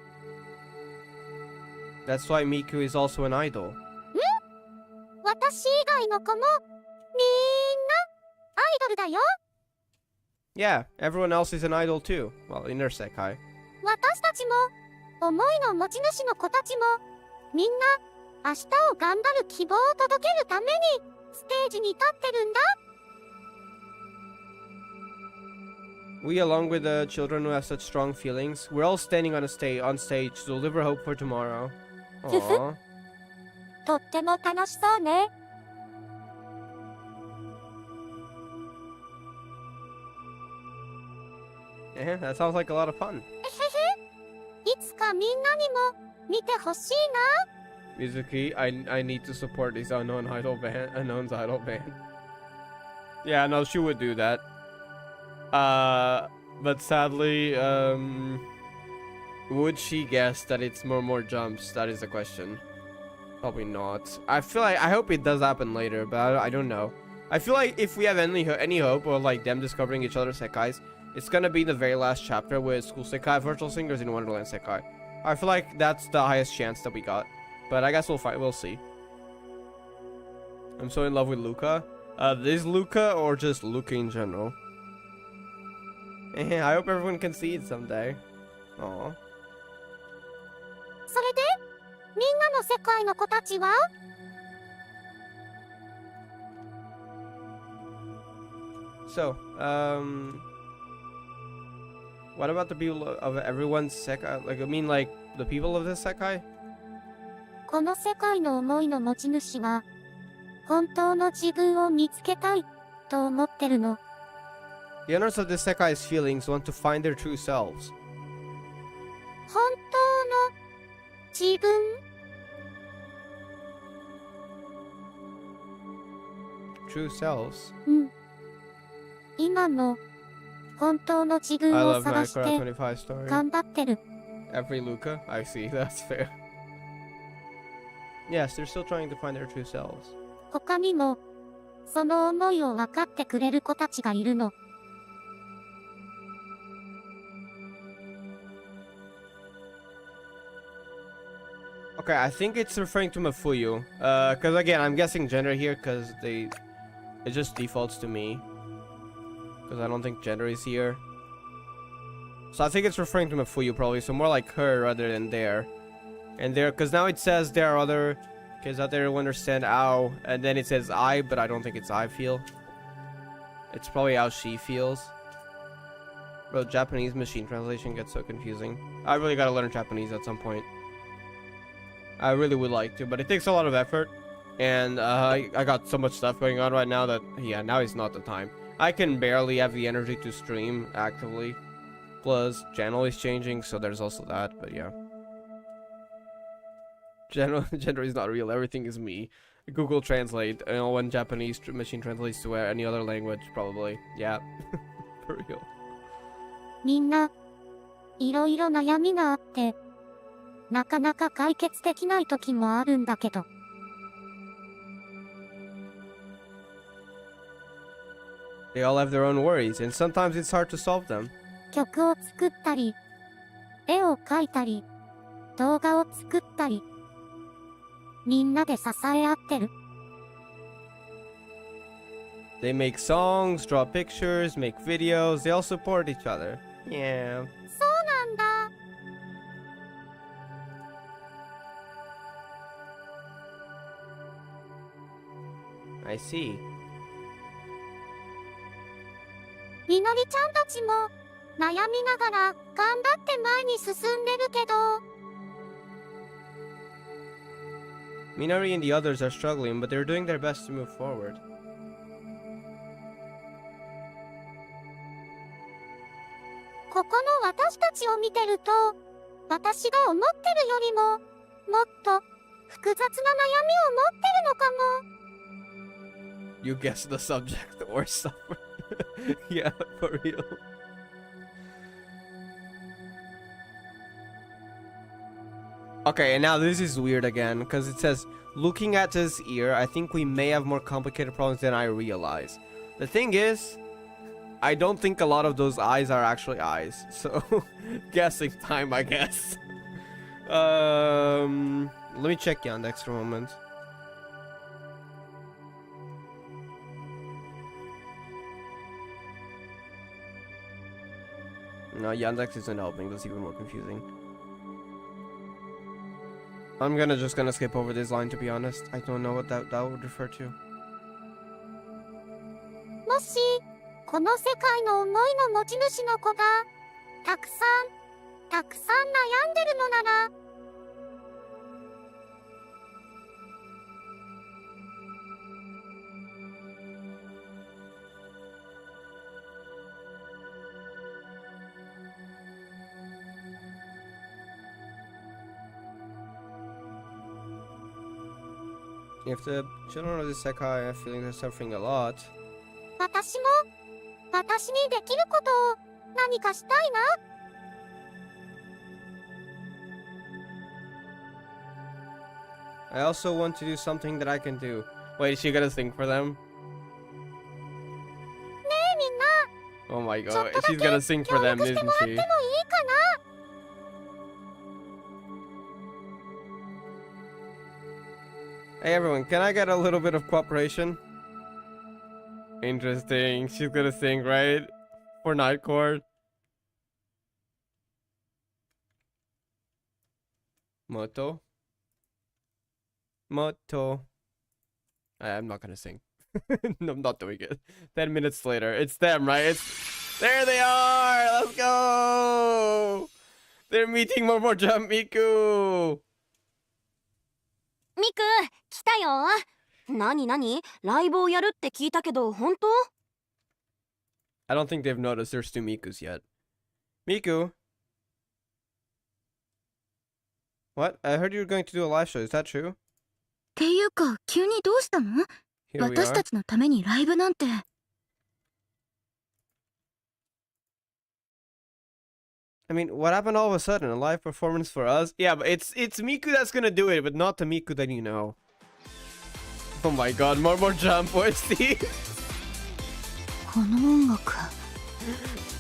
That's why Miku is also an idol. 私以外の子もみんなアイドルだよ。 Yeah, everyone else is an idol too. Well, in their Sekai. 私たちも思いの持ち主の子たちもみんな明日を頑張る希望を届けるためにステージに立ってるんだ。We, along with the children who have such strong feelings, we're all standing on stage to deliver hope for tomorrow. Aww. とっても楽しそうね。 Yeah, that sounds like a lot of fun. いつかみんなにも見てほしいな。 Mizuki, I need to support this unknown's idol band. Yeah, no, she would do that. But sadly, would she guess that it's more jumps? That is the question. Probably not. I hope it does happen later, but I don't know. I feel like if we have any hope of like them discovering each other's sekais, it's gonna be the very last chapter with School Sekai, Virtual Singers in Wonderland Sekai. I feel like that's the highest chance that we got. But I guess we'll see. I'm so in love with Luca. Is Luca or just Luca in general? I hope everyone can see it someday. Aww. それでみんなの世界の子たちは So, what about the people of everyone's Sekai? Like, I mean, like, the people of this Sekai? この世界の思いの持ち主は本当の自分を見つけたいと思ってるの。 The owners of this Sekai's feelings want to find their true selves. 本当の自分 True selves? 今の本当の自分 I を love 探して Minecraft 25 story. 頑張ってる。 Every Luca? I see, that's fair. Yes, they're still trying to find their true selves. 他にもその思いを分かってくれる子たちがいるの。 Okay, I think it's referring to Mafuyu. Cause again, I'm guessing gender here cause it just defaults to me. Cause I don't think gender is here. So I think it's referring to Mafuyu probably, so more like her rather than there. And there, cause now it says there are other kids out there who understand ow, and then it says I, but I don't think it's I feel. It's probably how she feels. Bro, Japanese machine translation gets so confusing. I really gotta learn Japanese at some point. I really would like to, but it takes a lot of effort. And I got so much stuff going on right now that, yeah, now is not the time. I can barely have the energy to stream actively. Plus, channel is changing, so there's also that, but yeah. Gender is not real, everything is me. Google Translate, you know, when Japanese machine translates to any other language, probably. Yeah, for real. みんないろいろ悩みがあってなかなか解決できない時もあるんだけど They all have their own worries, and sometimes it's hard to solve them. 曲を作ったり絵を描いたり動画を作ったりみんなで支え合ってる They make songs, draw pictures, make videos, they all support each other. Yeah. そうなんだ I see. みのりちゃんたちも悩みながら頑張って前に進んでるけど Minori and the others are struggling, but they're doing their best to move forward. ここの私たちを見てると私が思ってるよりももっと複雑な悩みを持ってるのかも You guess the subject or suffer. Yeah, for real. Okay, and now this is weird again, because it says, looking at his ear, I think we may have more complicated problems than I realize. The thing is, I don't think a lot of those eyes are actually eyes, so guessing time, I guess. Let me check Yandex for a moment. No, Yandex isn't helping. That's even more confusing. I'm just gonna skip over this line, to be honest. I don't know what that would refer to. もしこの世界の思いの持ち主の子がたくさん悩んでるのなら、If the children of the Sekai are feeling they're suffering a lot, 私にできることを何かしたいな。I also want to do something that I can do. Wait, is she gonna sing for them? ねえみんな、 Oh my ちょっ god, とだ she's け gonna sing for 協 them, 力して isn't もらってもい she? いかな。 Hey everyone, can I get a little bit of cooperation? Interesting, she's gonna sing, right? For Night Court. Moto. I'm not gonna sing. No, I'm not doing it. 10 minutes later. It's them, right? There they are! Let's go! They're meeting more Jump Miku! ミク、来たよ。なにライブをやるって聞いたけど、本当？ I don't think they've noticed there's two Mikus yet. Miku? What? I heard you were going to do a live show. Is that true? っていうか、急にどうしたの？ Here we 私 are. たちのためにライブなんて。I mean, what happened all of a sudden? A live performance for us? Yeah, but it's Miku that's gonna do it, but not the Miku that you know. Oh my god, more jump. What's the この音楽。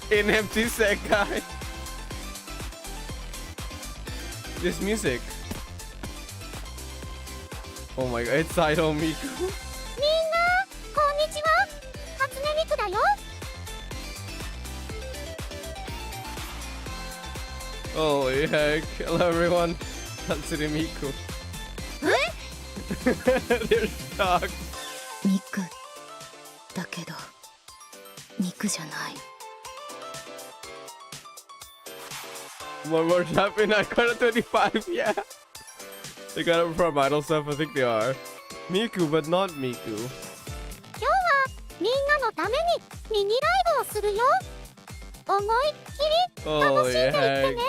in empty Sekai? This music. Oh my god, it's Idol Miku. みんな、こんにちは。初音ミクだよ。 Holy heck. Hello everyone. Hatsune Miku. They're shocked. ミク。だけど、肉じゃない。One more jump in Icona 25, yeah. They got it from Idol stuff, I think they are. Miku, but not Miku. 今日はみんなのためにミニライブをするよ。思いっきり楽しんでいってね。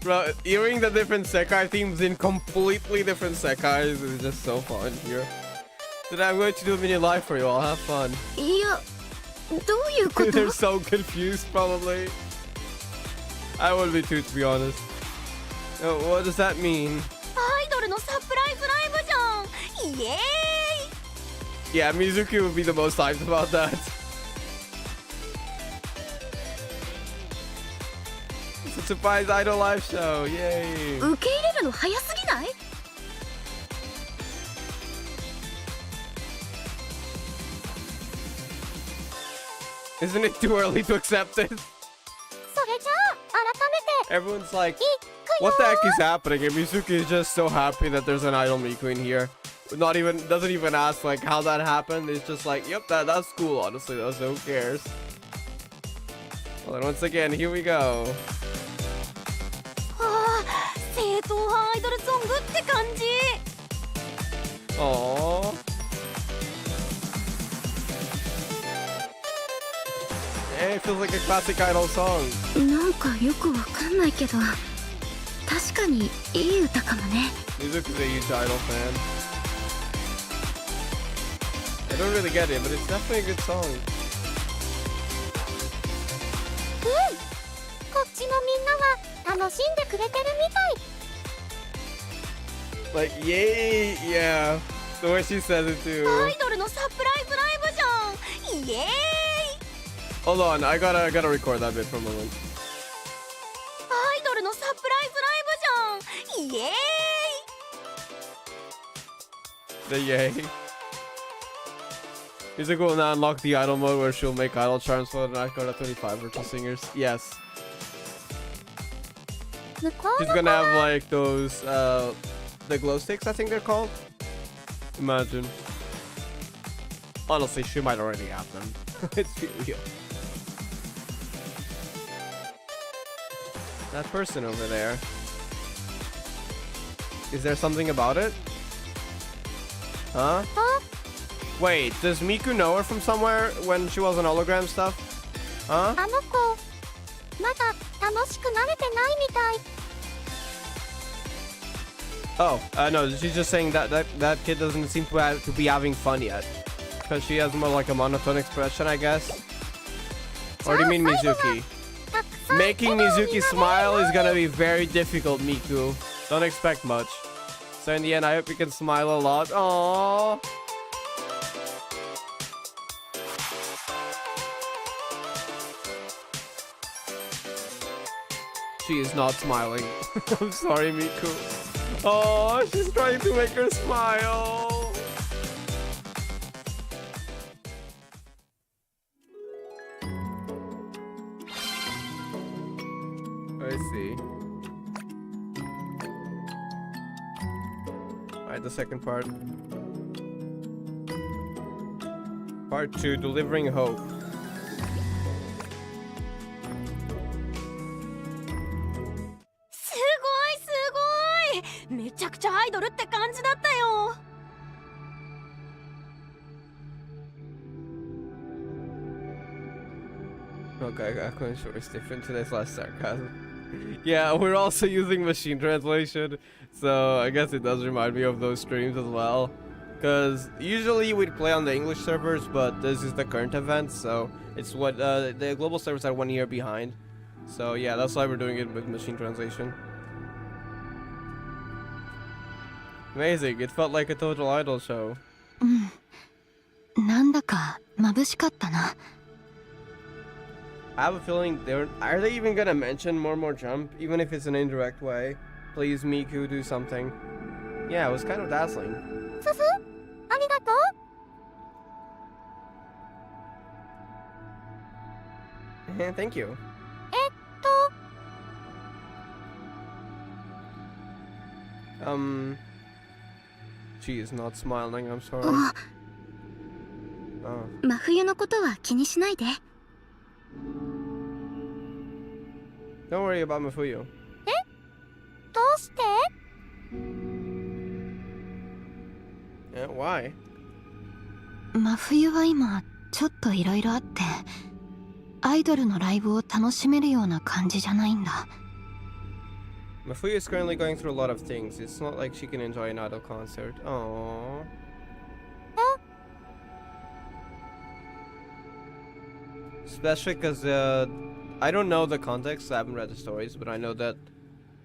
Bro, hearing the different Sekai themes in completely different Sekais is just so fun here. Today I'm going to do a mini live for you all, have fun. いや、どういうこと？ They're so confused probably. I would be too, to be honest. What does that mean? アイドルのサプライズライブじゃん。イエーイ。 Yeah, Mizuki would be the most hyped about that. It's a surprise idol live show, yay! 受け入れるの早すぎない？ Isn't it too early to accept it? それじゃあ改めて Everyone's like, いくよ。 what the heck is happening? And Mizuki is just so happy that there's an idol Miku in here. Doesn't even ask like how that happened. It's just like, yep, that's cool, honestly, though, so who cares? Well then once again, here we go. ああ、正統派アイドルソングって感じ。 Aww. Hey, it feels like a classic idol song. なんかよくわかんないけど、確かにいい歌かもね。 Mizuki's a huge idol fan. I don't really get it, but it's definitely a good song. こっちのみんなは楽しんでくれてるみたい。 Like, yay, yeah. The way she says it too. アイドルのサプライズライブじゃん。イエーイ。 Hold on, I gotta record that bit for a moment. アイドルのサプライズライブじゃん。イエーイ。 The yay. Mizuki will now unlock the idol mode where she'll make idol charms for the Nakora 25 virtual singers. Yes. 向こう She's の gonna have like those, the glow sticks, I think they're called. Imagine. Honestly, she might already have them. It's real. That person over there. Is there something about it? Huh? Wait, does Miku know her from somewhere when she was on hologram stuff? Huh? あの子、まだ楽しくなれてないみたい。Oh, no, she's just saying that that kid doesn't seem to be having fun yet. Because she has more like a monotone expression, I guess. Or do you mean Mizuki? たくさん Making Mizuki smile is gonna be very difficult, Miku. Don't expect much. So in the end, I hope you can smile a lot. Aww. She is not smiling. I'm sorry, Miku. Oh, she's trying to make her smile. I see. Alright, the second part. Part 2, Delivering Hope. すごいすごい、めちゃくちゃアイドルって感じだったよ。Okay, I couldn't sure it's different to this last sarcasm. Yeah, we're also using machine translation, so I guess it does remind me of those streams as well. Because usually we'd play on the English servers, but this is the current event, so it's what the global servers are 1 year behind. So yeah, that's why we're doing it with machine translation. Amazing, it felt like a total idol show. なんだか眩しかったな。 I have a feeling are they even gonna mention more jump, even if it's an indirect way? Please, Miku, do something. Yeah, it was kind of dazzling. すす、ありがとう。 Thank you. と、 She is not smiling, I'm sorry. あ、 Oh. 真冬のことは気にしないで。 Don't worry about Mafuyu. どうして？ Why? 真冬は今ちょっといろいろあって、アイドルのライブを楽しめるような感じじゃないんだ。 Mafuyu is currently going through a lot of things. It's not like she can enjoy an idol concert. Aww. Especially because I don't know the context. I haven't read the stories, but I know that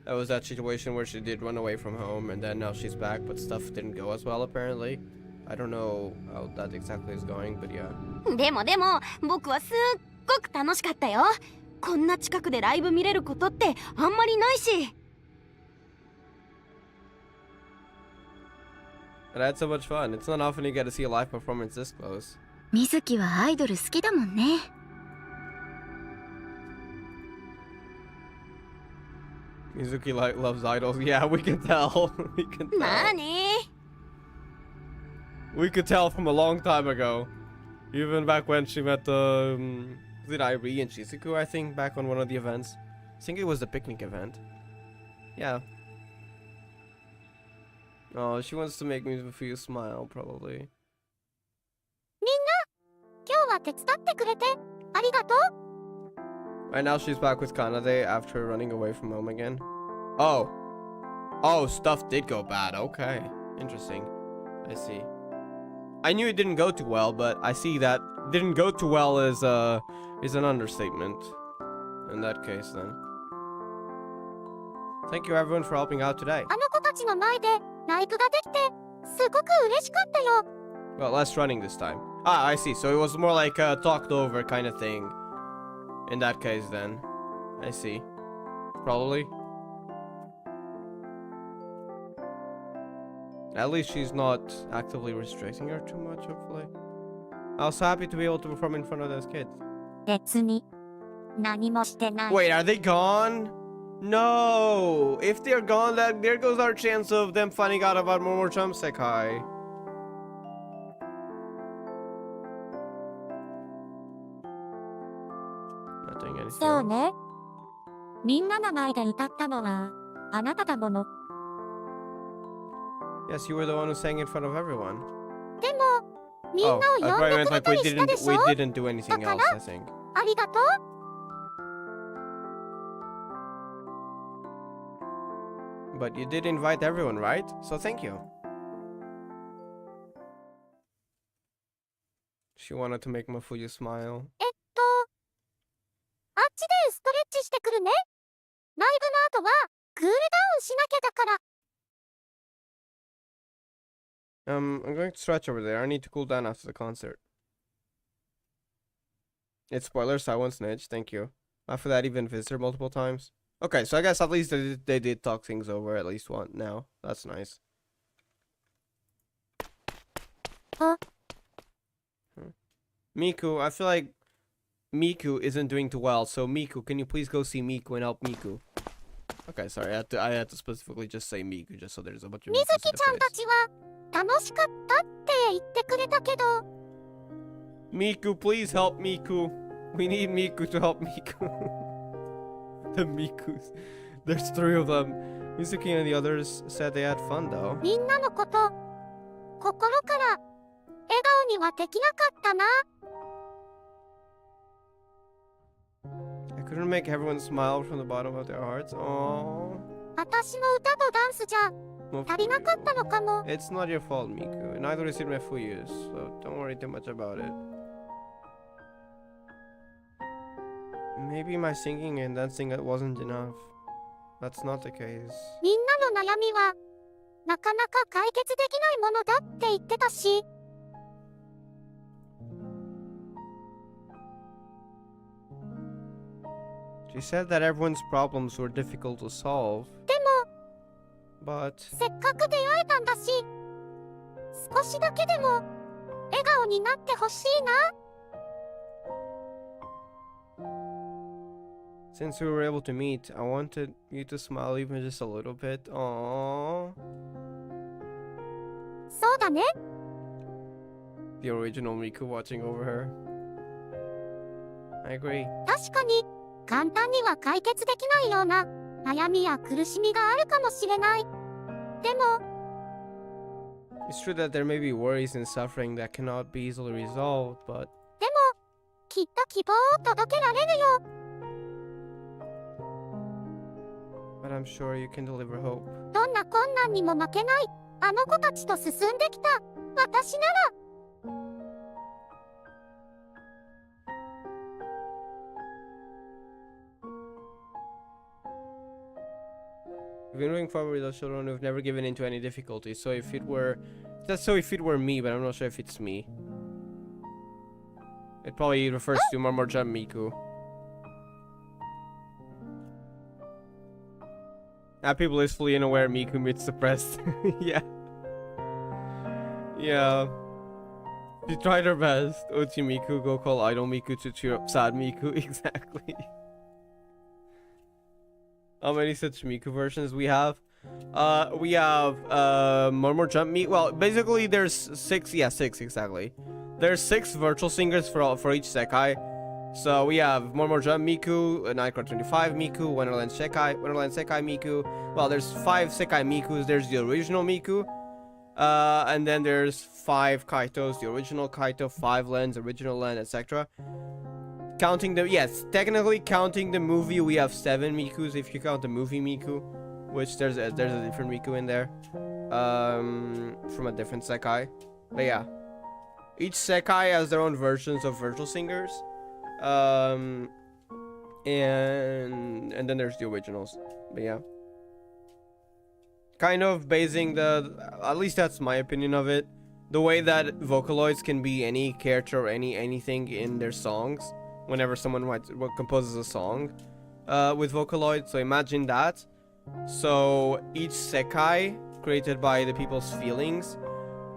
there was that situation where she did run away from home, and then now she's back, but stuff didn't go as well apparently. I don't know how that exactly is going, but yeah. でも僕はすっごく楽しかったよ。こんな近くでライブ見れることってあんまりないし。 But I had so much fun. It's not often you get to see a live performance this close. 水木はアイドル好きだもんね。 Mizuki loves idols. Yeah, we can tell. We can tell. まあね。 We could tell from a long time ago. Even back when she met was it Irie and Shizuku, I think, back on one of the events. I think it was the picnic event. Yeah. Oh, she wants to make me feel smile, probably. みんな、今日は手伝ってくれてありがとう。 Right now she's back with Kanade after running away from home again. Oh. Oh, stuff did go bad. Okay. Interesting. I see. I knew it didn't go too well, but I see that didn't go too well is an understatement. In that case, then. Thank you everyone for helping out today. あの子たちの前でライブができてすごく嬉しかったよ。 Well, less running this time. Ah, I see. So it was more like a talked over kind of thing. In that case, then. I see. Probably. At least she's not actively restricting her too much, hopefully. I was happy to be able to perform in front of those kids. 別に何もしてない。 Wait, are they gone? No! If they're gone, there goes our chance of them finding out about more jump SEKAI. そう you. ね。みんなの前で歌ったのはあなただもの。 Yes, you were the one who sang in front of everyone. でも、みんな Oh, を I 呼ん probably で meant くれ like た we りしたでしょ didn't do anything else, I think. ありがとう。 But you did invite everyone, right? So thank you. She wanted to make Mafuyu smile. あっちでストレッチしてくるね。ライブの後はクールダウンしなきゃだから。 I'm going to stretch over there. I need to cool down after the concert. It's spoilers, I won't snitch, thank you. After that, even visitor multiple times. Okay, so I guess at least they did talk things over at least one now. That's nice. Huh? Miku, I feel like Miku isn't doing too well, so Miku, can you please go see Miku and help Miku? Okay, sorry, I had to specifically just say Miku just so there's a bunch of み Mikus ず in き the ちゃんた face. ちは楽しかったって言ってくれたけど、 Miku, please help Miku. We need Miku to help Miku. The Mikus. There's 3 of them. Mizuki and the others said they had fun though. みんなのこと心から笑顔にはできなかったな。 I couldn't make everyone smile from the bottom of their hearts. Aww. 私の歌とダンスじゃ足りなかったのかも。 It's not your fault, Miku. Neither is it my Fuyu's, so don't worry too much about it. Maybe my singing and dancing wasn't enough. That's not the case. みんなの悩みはなかなか解決できないものだって言ってたし、 She said that everyone's problems were difficult to solve. でも But せっかく出会えたんだし、少しだけでも笑顔になってほしいな。 since we were able to meet, I wanted you to smile even just a little bit. Aww. そうだね。 The original Miku watching over her. I agree. 確かに簡単には解決できないような悩みや苦しみがあるかもしれない。でも It's true that there may be worries and suffering that cannot be easily resolved, but でもきっと希望を届けられるよ。 I'm sure you can deliver hope. どんな困難にも負けないあの子たちと進んできた私なら。 We've been moving forward with those children who've never given in to any difficulty. So if it were... That's so if it were me, but I'm not sure if it's me. It probably refers to Marmorjam Miku. Happy blissfully unaware Miku meets suppressed. Yeah. Yeah. She tried her best. Uchi Miku, go call idol Miku to cheer up sad Miku. Exactly. How many such Miku versions we have? We have Murmur Jump Miku. Well, basically there's 6. Yeah, 6 exactly. There's 6 virtual singers for each Sekai. So we have Murmur Jump Miku, Nightcrawler 25 Miku, Wonderland Sekai Miku. Well, there's 5 Sekai Mikus. There's the original Miku. And then there's 5 Kaitos, the original Kaito, 5 Lens, original Len, etc. Counting the, yes, technically counting the movie, we have 7 Mikus if you count the movie Miku, which there's a different Miku in there, from a different Sekai. But yeah, each Sekai has their own versions of virtual singers, and then there's the originals. But yeah, kind of basing at least that's my opinion of it, the way that Vocaloids can be any character or anything in their songs. Whenever someone composes a song with Vocaloid, so imagine that. So each Sekai created by the people's feelings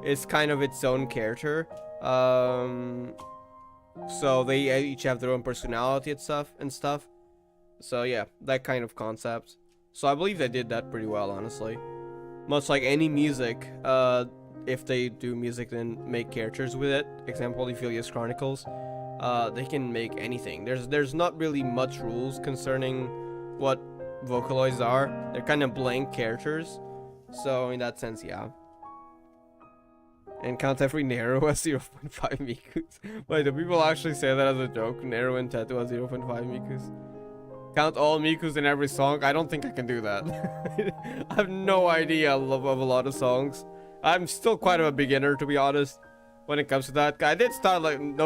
is kind of its own character. So they each have their own personality and stuff. So yeah, that kind of concept. So I believe they did that pretty well, honestly. Much like any music, if they do music then make characters with it. Example, Ophelia's Chronicles. they can make anything. There's not really much rules concerning what Vocaloids are. They're kind of blank characters. So in that sense, yeah. And count every Nero as 0.5 Mikus. Wait, do people actually say that as a joke? Nero and Teto as 0.5 Mikus? Count all Mikus in every song? I don't think I can do that. I have no idea of a lot of songs. I'm still quite a beginner, to be honest, when it comes to that. I did start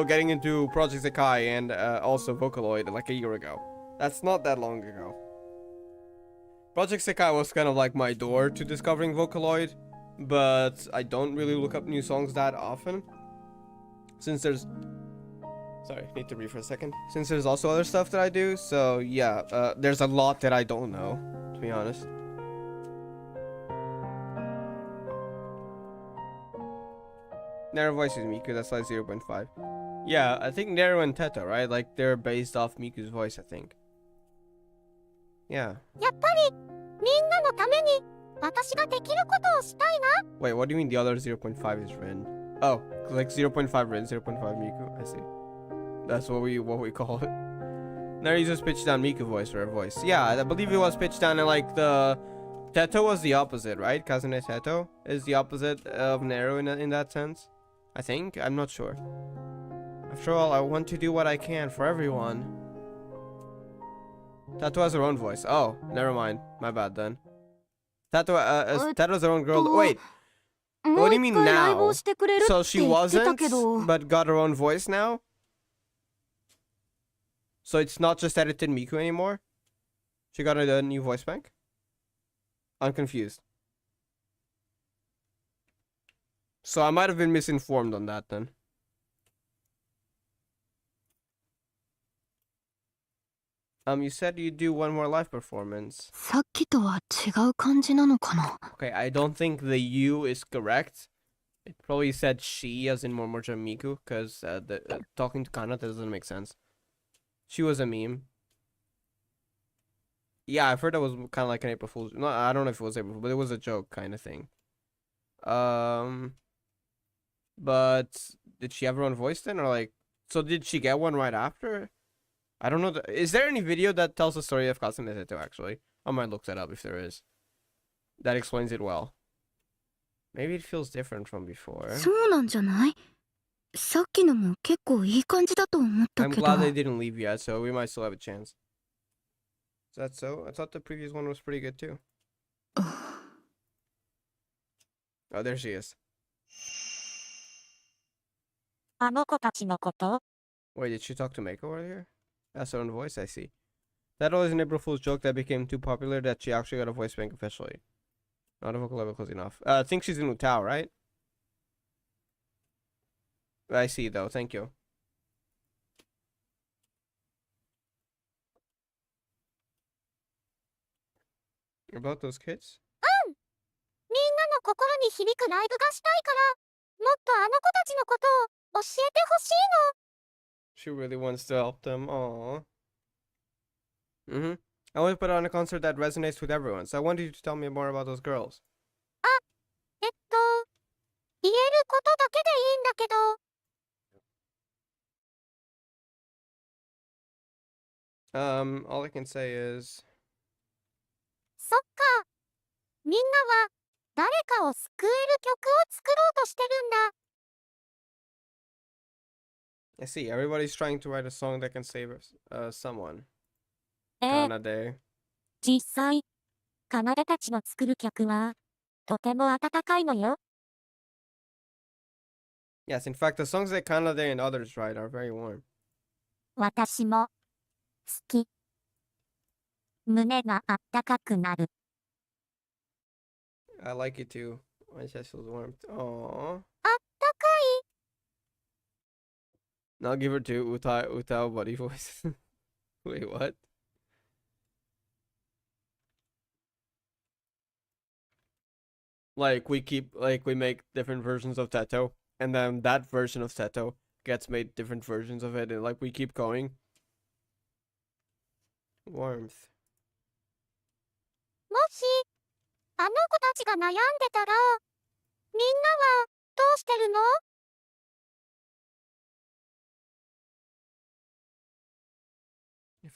getting into Project SEKAI and also Vocaloid like a year ago. That's not that long ago. Project SEKAI was kind of like my door to discovering Vocaloid, but I don't really look up new songs that often. Since there's... Sorry, need to breathe for a second. Since there's also other stuff that I do, so yeah, there's a lot that I don't know, to be honest. Nero voices Miku, that's like 0.5. Yeah, I think Nero and Teto, right? Like, they're based off Miku's voice, I think. Yeah. やっぱりみんなのために私ができることをしたいな。 Wait, what do you mean the other 0.5 is Rin? Oh, like 0.5 Rin, 0.5 Miku. I see. That's what we call it. Now you just pitched down Miku voice for her voice. Yeah, I believe it was pitched down, and like the Teto was the opposite, right? Kazune Teto is the opposite of Nero in that sense. I think. I'm not sure. After all, I want to do what I can for everyone. Teto has her own voice. Oh, never mind. My bad then. Teto's her own girl. Wait. What do you mean now? So she wasn't, but got her own voice now? So it's not just edited Miku anymore? She got a new voice bank? I'm confused. So I might have been misinformed on that then. You said you do one more live performance. さっきとは違う感じなのかな Okay, I don't think the you is correct. It probably said she as in Momocha Miku, because talking to Kanata doesn't make sense. She was a meme. Yeah, I've heard that was kind of like an April Fool's. No, I don't know if it was April Fool's, but it was a joke kind of thing. But did she have her own voice then, or like? So did she get one right after? I don't know. Is there any video that tells the story of Hatsune Teto actually? I might look that up if there is. That explains it well. Maybe it feels different from before. そうなんじゃないさっきのも結構いい感じだと思ったけ I'm ど glad they didn't leave yet, so we might still have a chance. Is that so? I thought the previous one was pretty good too. Oh, there she is. あの子たちのこと Wait, did she talk to Meiko earlier? That's her own voice, I see. That was an April Fool's joke that became too popular that she actually got a voice bank officially. Not a vocal level close enough. I think she's in Utao, right? I see though, thank you. About those kids? みんなの心に響くライブがしたいからもっとあの子たちのことを教えてほしい She really wants to help them. Aww. I want to put on a concert that resonates with everyone, so I want you to tell me more about those girls. の。言えることだけでいいんだけど All I can say is... そっか。みんなは誰かを救える曲を作ろうとしてるんだ。 I see, everybody's trying to write a song that can save someone. ええ、 Kanade. 実際、奏たちの作る曲はとても温かいのよ。 Yes, in fact, the songs that Kanade and others write are very warm. 私も好き。胸があったかくなる。 I like it too. My chest feels warm. Aww. あったかい。 Now give her to Utao buddy voice. Wait, what? Like we make different versions of Teto, and then that version of Teto gets made different versions of it, and like we keep going. Warmth. もし、あの子たちが悩んでたら、みんなはどうしてるの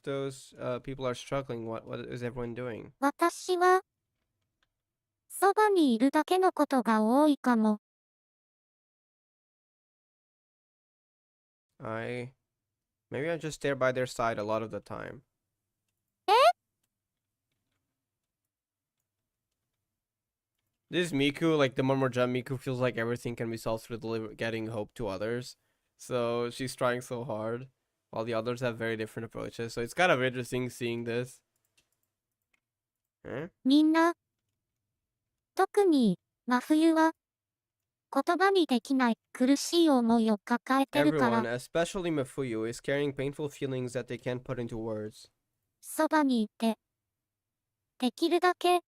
those people are struggling, what is everyone doing? 私は、そばにいるだけのことが多いかも。Maybe I'm just there by their side a lot of the time. え This Miku, like the one more jump, Miku feels like everything can be solved through getting hope to others. So she's trying so hard, while the others have very different approaches. So it's kind of interesting seeing this. Huh? みんな、特に真冬は言葉にできない苦しい思いを抱えてるか Everyone, ら、 especially Mafuyu, is carrying painful feelings that they can't put into words. そばにいて、できるだけ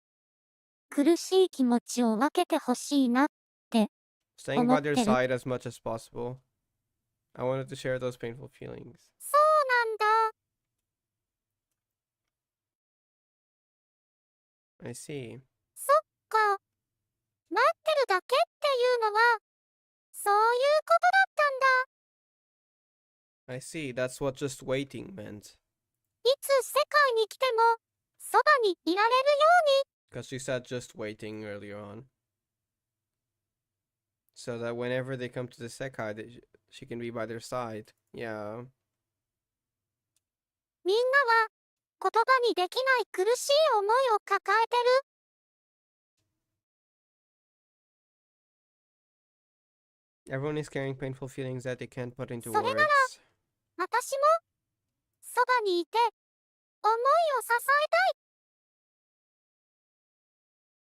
苦しい気持ちを分けてほしいなって。 Staying by their 思ってる。 side as much as possible. I wanted to share those painful feelings. そうなんだ。 I see. そっか。待ってるだけっていうのは、そういうことだったんだ。 I see. That's what just waiting meant. いつ世界に来ても、そばにいられるよ Because she said just waiting earlier on. So that whenever they come to the Sekai, she can be by their side. Yeah. うに。みんなは、言葉にできない苦しい思いを抱えてる。 Everyone is carrying painful feelings that they can't put into それなら、 words. 私も、そばにいて、思いを支えたい。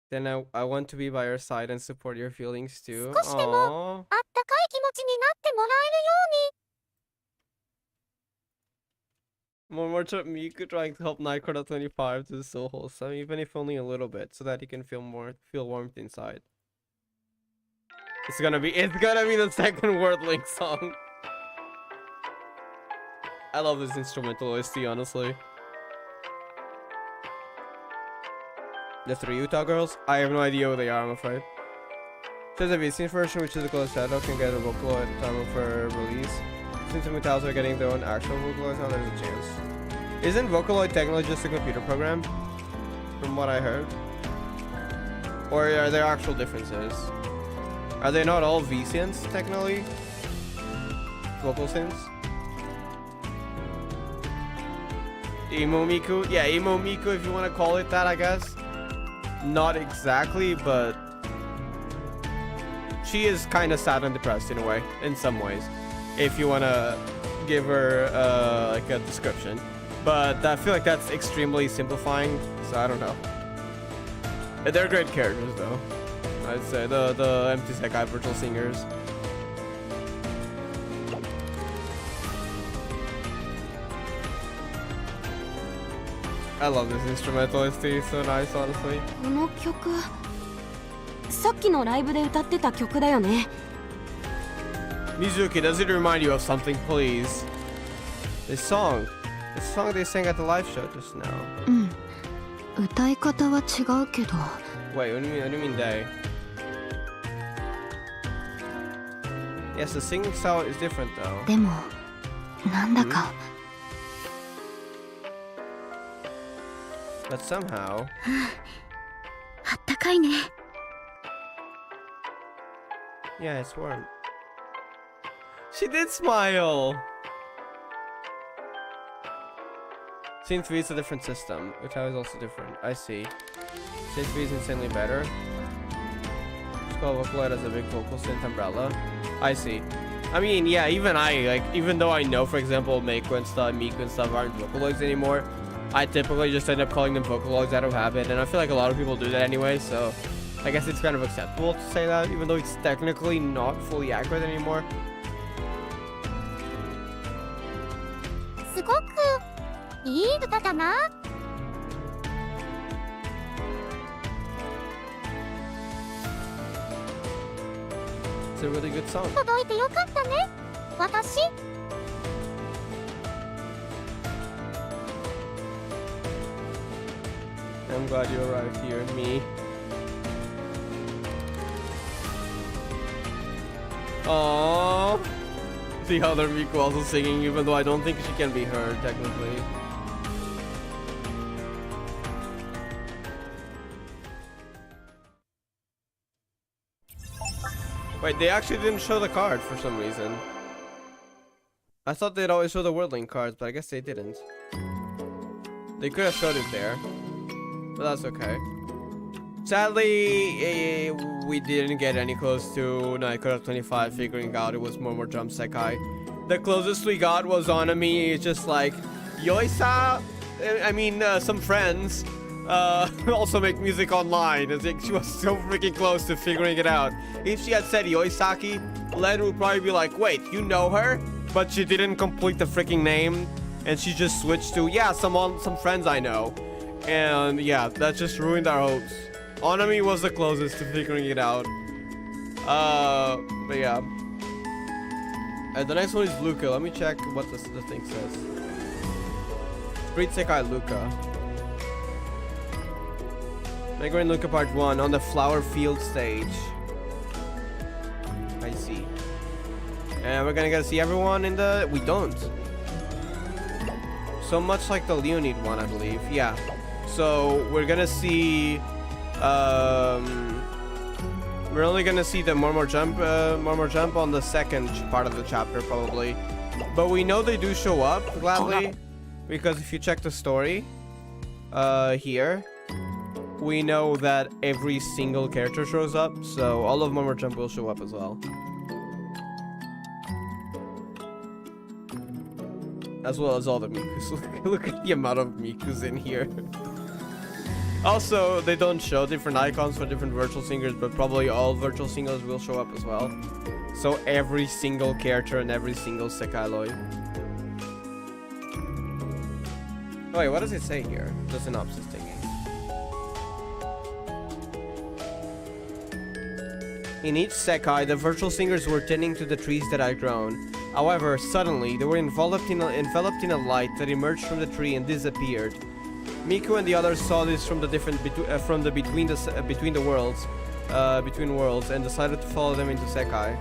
Then I want to be by your side and support your feelings too. 少しでも Aww. あったかい気持ちになってもらえるように。 One more trip, Miku trying to help Nightcrawler 25 is so wholesome, even if only a little bit, so that he can feel warmth inside. It's gonna be the second Word Link song. I love this instrumental OST, honestly. The three Utah girls? I have no idea who they are, I'm afraid. Says the VC's version, which is the closest shadow, can get a vocal at the time of her release. Since the Mutals are getting their own actual Vocaloids now, there's a chance. Isn't Vocaloid technically just a computer program? From what I heard. Or are there actual differences? Are they not all V-synths, technically? Vocal synths? Emo Miku? Yeah, Emo Miku if you want to call it that, I guess. Not exactly, but... she is kind of sad and depressed in a way, in some ways. If you want to give her like a description. But I feel like that's extremely simplifying, so I don't know. They're great characters though. I'd say the empty Sekai virtual singers. I love this instrumental, it's so nice, honestly. この曲、さっきのライブで歌ってた曲だよね。 Mizuki, does it remind you of something, please? This song they sang at the live show just now. うん。歌い方は違うけど。 Wait, what do you mean they? Yes, the singing style is different though. でも、なんだか。But somehow... あったかいね。 Yeah, it's warm. She did smile! Synth V is a different system, which is also different. I see. Synth V is insanely better. It's called Vocaloid as a big vocal synth umbrella. I see. I mean, yeah, even though I know, for example, Miku and stuff aren't Vocaloids anymore, I typically just end up calling them Vocaloids out of habit, and I feel like a lot of people do that anyway, so I guess it's kind of acceptable to say that, even though it's technically not fully accurate anymore. すごくいい歌だな。 It's a really good song. 届いてよかったね。私。 I'm glad you arrived here, me. Aww. The other Miku also singing, even though I don't think she can be heard, technically. Wait, they actually didn't show the card for some reason. I thought they'd always show the World Link cards, but I guess they didn't. They could have showed it there, but that's okay. Sadly, we didn't get any close to Naikura 25 figuring out it was Momo Jump Sekai. The closest we got was Onami. It's just like, Yoisa, I mean, some friends also make music online. It's like she was so freaking close to figuring it out. If she had said Yoisaki, Len would probably be like, wait, you know her? But she didn't complete the freaking name, and she just switched to, yeah, some friends I know. And yeah, that just ruined our hopes. Onami was the closest to figuring it out. But yeah. The next one is Luca. Let me check what the thing says. Street Sekai Luca. Megure and Luca Part 1 on the Flower Field stage. I see. And we're gonna get to see everyone in the... We don't. So much like the Leonid one, I believe. Yeah. So we're gonna see... we're only gonna see the Murmur Jump on the second part of the chapter, probably. But we know they do show up, gladly. Because if you check the story... here... we know that every single character shows up, so all of Murmur Jump will show up as well. As well as all the Mikus. Look at the amount of Mikus in here. Also, they don't show different icons for different virtual singers, but probably all virtual singers will show up as well. So every single character and every single Sekai Loi. Oh wait, what does it say here? The synopsis thingy. In each Sekai, the virtual singers were tending to the trees that had grown. However, suddenly, they were enveloped in a light that emerged from the tree and disappeared. Miku and the others saw this from the between worlds, and decided to follow them into Sekai.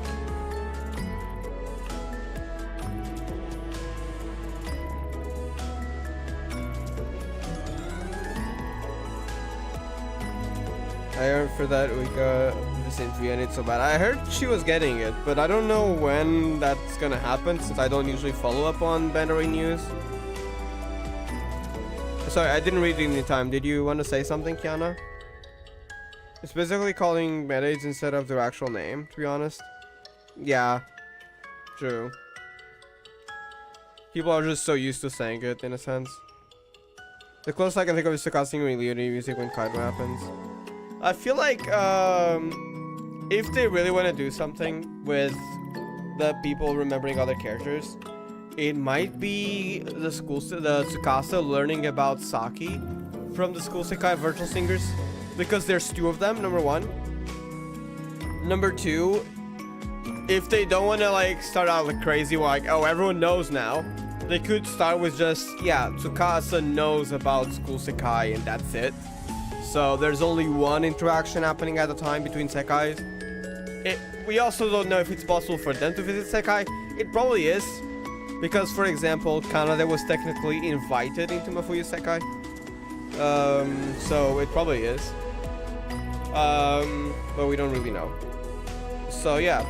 I heard for that we got this interview and it's so bad. I heard she was getting it, but I don't know when that's gonna happen since I don't usually follow up on Bandai news. Sorry, I didn't read it in time. Did you want to say something, Kiana? It's basically calling Meta-aids instead of their actual name, to be honest. Yeah, true. People are just so used to saying it, in a sense. The closest I can think of is Sakasing Leonie music when Kaido happens. I feel like, if they really want to do something with the people remembering other characters, it might be the Tsukasa learning about Saki from the School Sekai virtual singers, because there's two of them, number one. Number two, if they don't want to like start out like crazy, like, oh, everyone knows now, they could start with just, yeah, Tsukasa knows about School Sekai and that's it. So there's only one interaction happening at a time between Sekais. We also don't know if it's possible for them to visit Sekai. It probably is. Because, for example, Kanade was technically invited into Mafuyu Sekai. So it probably is. But we don't really know. So yeah.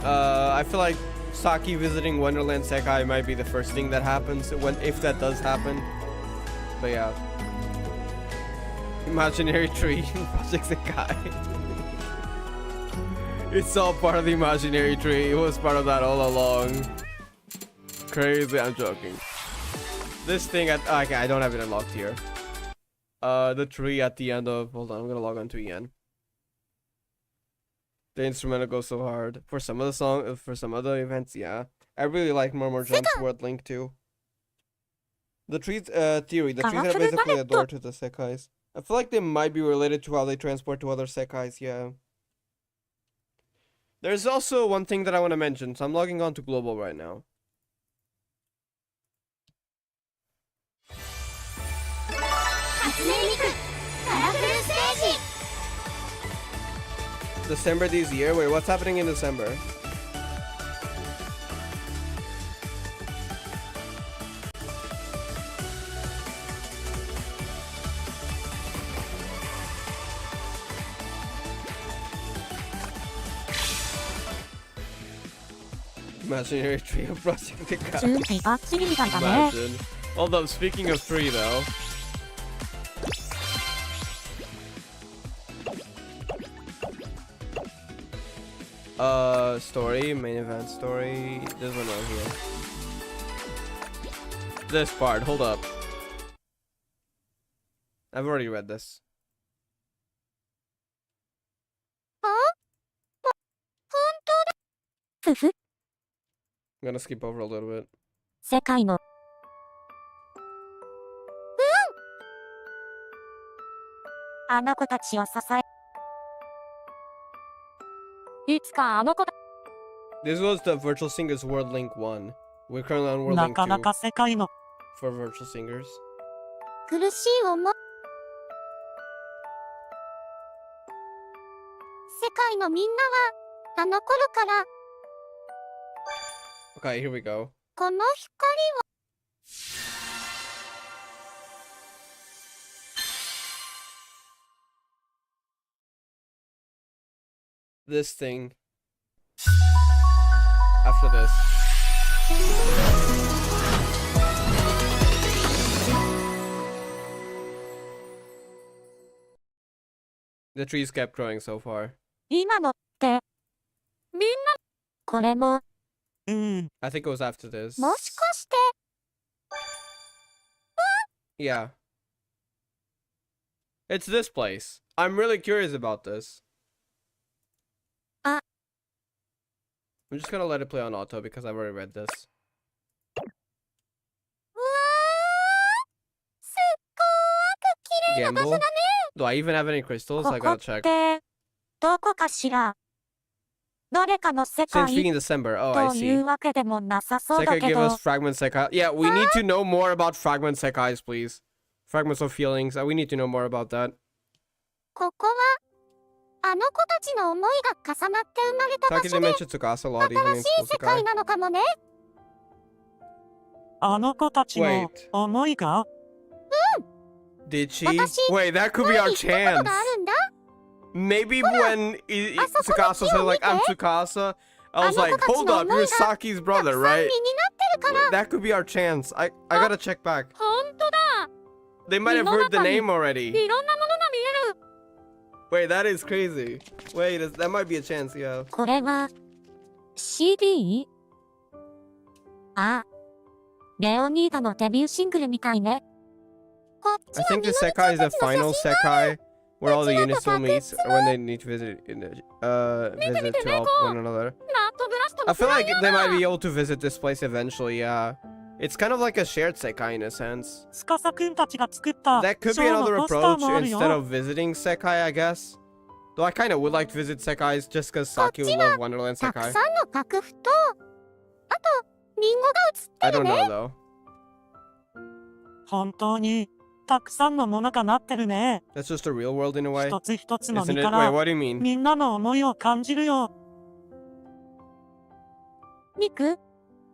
I feel like Saki visiting Wonderland Sekai might be the first thing that happens if that does happen. But yeah. Imaginary tree in Project Sekai. It's all part of the imaginary tree. It was part of that all along. Crazy, I'm joking. This thing at okay, I don't have it unlocked here. The tree at the end of hold on, I'm gonna log on to EN. The instrumental goes so hard. For some of the songs, for some other events, yeah. I really like Murmur Jump's World Link too. The trees theory, the trees are basically a door to the Sekais. I feel like they might be related to how they transport to other Sekais, yeah. There's also one thing that I want to mention, so I'm logging on to Global right now. December this year? Wait, what's happening in December? Imaginary tree of brushing the 準 cat. 備バッチリみたいだね。 Imagine. Although, speaking of tree though. Story, main event story. This one right here. This part, hold up. I've already read this. あほ本当だ。ふふ、 I'm gonna skip over a little bit. 世界の。あの子たちを支え。いつかあの子た This was the Virtual Singers World Link 1. We're currently on World な Link かな 2か世界の for Virtual Singers. 苦しい思い。世界のみんなは、あの頃から、 Okay, here we go. この光を。 This thing. After this. The trees kept growing so far. 今のって、みんな、これも、 うん。 I think it was after this. もしかして、 Yeah. It's this place. I'm really curious about this. Ah. I'm just gonna let it play on auto because I've already read this. うわー、すっごーく綺麗な場所 Gamble? だね。 Do I even have any crystals? こ I こっ gotta check. て、どこかしら。どれかの世 Since 界 speaking December. Oh, I とい see. うわけでもなさそうだ Sekai け give ど、 us fragment Sekai. Yeah, we need to know more about fragment Sekais, please. Fragments of feelings. We need to know more about that. ここは、あの子たちの思いが重なって生まれた場 Taki 所 they で、 mentioned Tsukasa a lot, even 新 in しい School 世界 Sekai. なのかもね。あの子たちの Wait. 思いが Did she? Watashi- Wait, that could be our 前に言ったこと chance. があるんだ。 Maybe when Tsukasa said, like, I'm Tsukasa, I was like, hold up, you're Saki's たく brother, さん right? 身になってるから。 That could be our chance. I gotta check back. ほんとだ。 They might have heard the name already. いろんなものが見える。 Wait, that is crazy. Wait, that might be a chance, yeah. これは CD？ あ、レオニードのデビューシングルみたいね。こっち I は think みの the りちゃ Sekai ん is た the ちの final 写真がある。 Sekai where all the units will meet or when they need to visit visit to help one another. ナットブラスト I の feel フライ like ヤー they だ。 might be able to visit this place eventually, yeah. It's kind of like a shared Sekai in a sense. 司くんたちが作った That could シ be ョー another のポスター approach もあるよ instead of visiting Sekai, I guess. Though I kind of would like to visit Sekais just because Saki would love Wonderland たく Sekai. さんの楽譜と、あと、リンゴが写っ I てる don't ね。 know though. 本当にたくさんのものがなってるね。 That's just a real world in a way. 一つ一つの Isn't 実 it? か Wait, ら what do you mean? みんなの思いを感じるよ。ミク、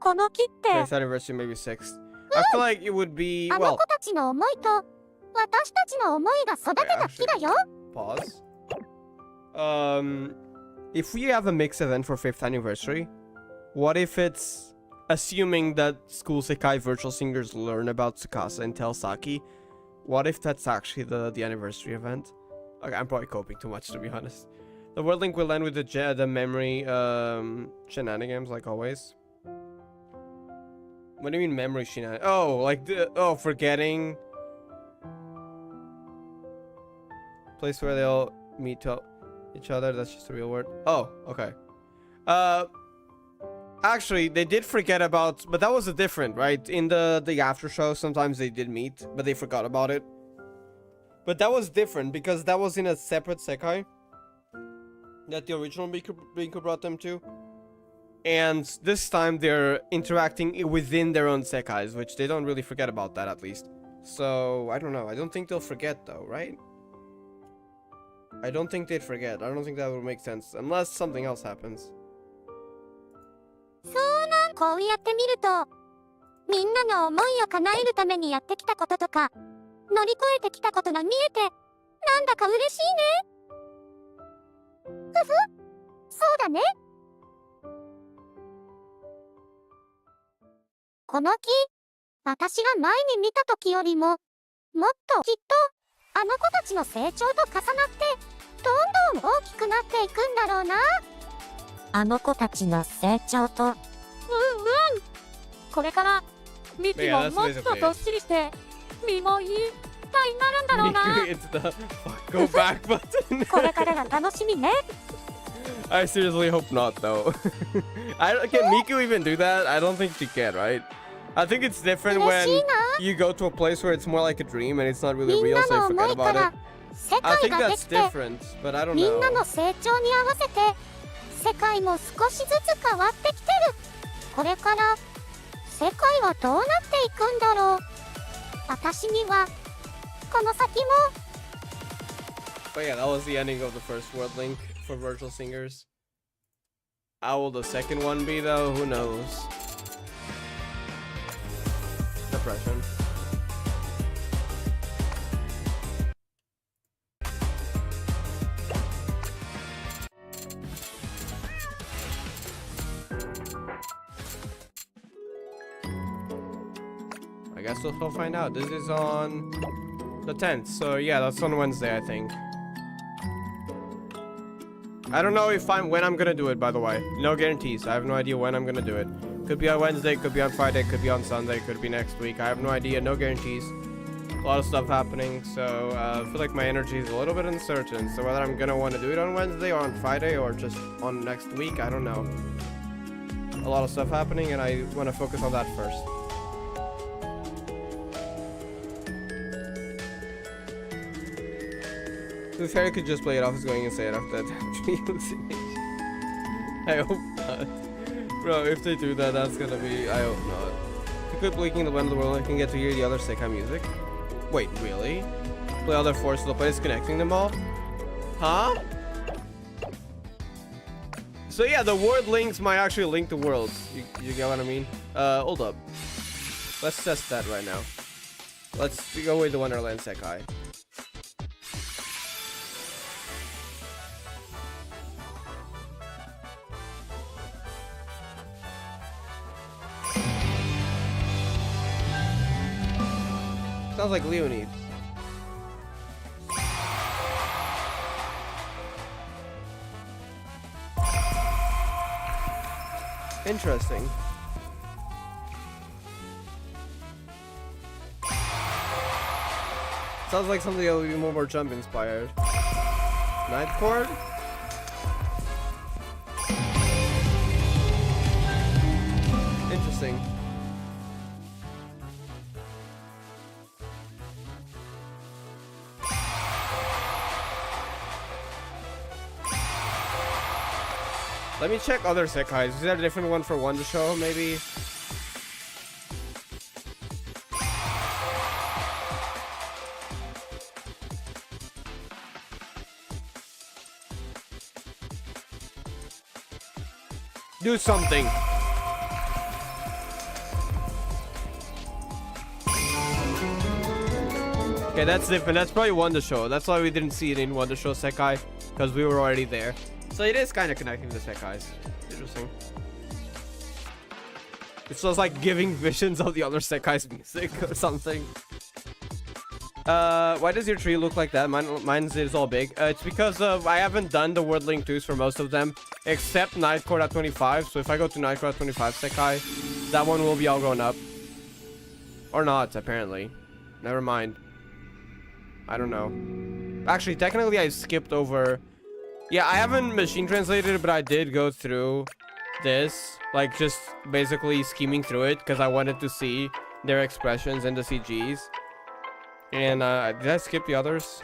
この木って、 Fifth anniversary, maybe sixth. I feel like it would be あの well. 子たちの思いと、私たちの思いが育てた木だよ。 Pause. If we have a mixed event for 5th anniversary, what if it's assuming that school Sekai virtual singers learn about Tsukasa and tell Saki? What if that's actually the anniversary event? Okay, I'm probably coping too much to be honest. The world link will end with the memory shenanigans like always. What do you mean memory shenanigans? Oh, like forgetting. Place where they'll meet each other. That's just a real word. Oh, okay. Actually, they did forget about, but that was a different, right? In the after show, sometimes they did meet, but they forgot about it. But that was different because that was in a separate Sekai that the original Miku brought them to. And this time they're interacting within their own Sekais, which they don't really forget about that at least. So, I don't know. I don't think they'll forget though, right? I don't think they'd forget. I don't think that would make sense. Unless something else happens. そうなんこうやって見ると、みんなの思いを叶えるためにやってきたこととか、乗り越えてきたことが見えて、なんだか嬉しいね。ふふ、そうだね。この木、私が前に見た時よりも、もっときっと、あの子たちの成長と重なって、どんどん大きくなっていくんだろうな。あの子たちの成長と。うんうん。これから、ミキももっとどっしりして、身もいっぱいになるんだろうな。Miku, it's the go back button. これからが楽しみね。I seriously hope not, though. Can Miku even do that? I don't think she can, right? I think it's different when you go to a place where it's more like a dream and it's not really real, so you forget about it. I think that's different, but I don't みん know. なの成長に合わせて、世界も少しずつ変わってきてる。これから、世界はどうなっていくんだろう。私には、この先も。But yeah, that was the ending of the first World Link for Virtual Singers. How will the second one be, though? Who knows? Depression. I guess we'll find out. This is on the 10th, so yeah, that's on Wednesday, I think. I don't know when I'm gonna do it, by the way. No guarantees. I have no idea when I'm gonna do it. Could be on Wednesday, could be on Friday, could be on Sunday, could be next week. I have no idea, no guarantees. A lot of stuff happening, so I feel like my energy is a little bit uncertain. So whether I'm gonna want to do it on Wednesday or on Friday or just on next week, I don't know. A lot of stuff happening and I want to focus on that first. This Harry could just play it off as going insane after that hallucination. I hope not. Bro, if they do that, that's gonna be... I hope not. If you quit blinking the one of the world, I can get to hear the other SEKAI music. Wait, really? Play other forces, the play disconnecting them all? Huh? So yeah, the word links might actually link the worlds. You get what I mean? Hold up. Let's test that right now. Let's go with the Wonderland SEKAI. Sounds like Leonid. Interesting. Sounds like something that would be more jump inspired. Night chord? Interesting. Let me check other SEKAIs. Is there a different one for Wonder Show, maybe? Do something. Okay, that's different. That's probably Wonder Show. That's why we didn't see it in Wonder Show SEKAI, because we were already there. So it is kind of connecting to SEKAIs. Interesting. It's just like giving visions of the other SEKAI's music or something. Why does your tree look like that? Mine's is all big. It's because I haven't done the Word Link 2s for most of them, except Night Court at 25. So if I go to Night Court at 25 SEKAI, that one will be all grown up. Or not, apparently. Never mind. I don't know. Actually, technically I skipped over... Yeah, I haven't machine translated it, but I did go through this, like just basically scheming through it because I wanted to see their expressions in the CGs. And did I skip the others?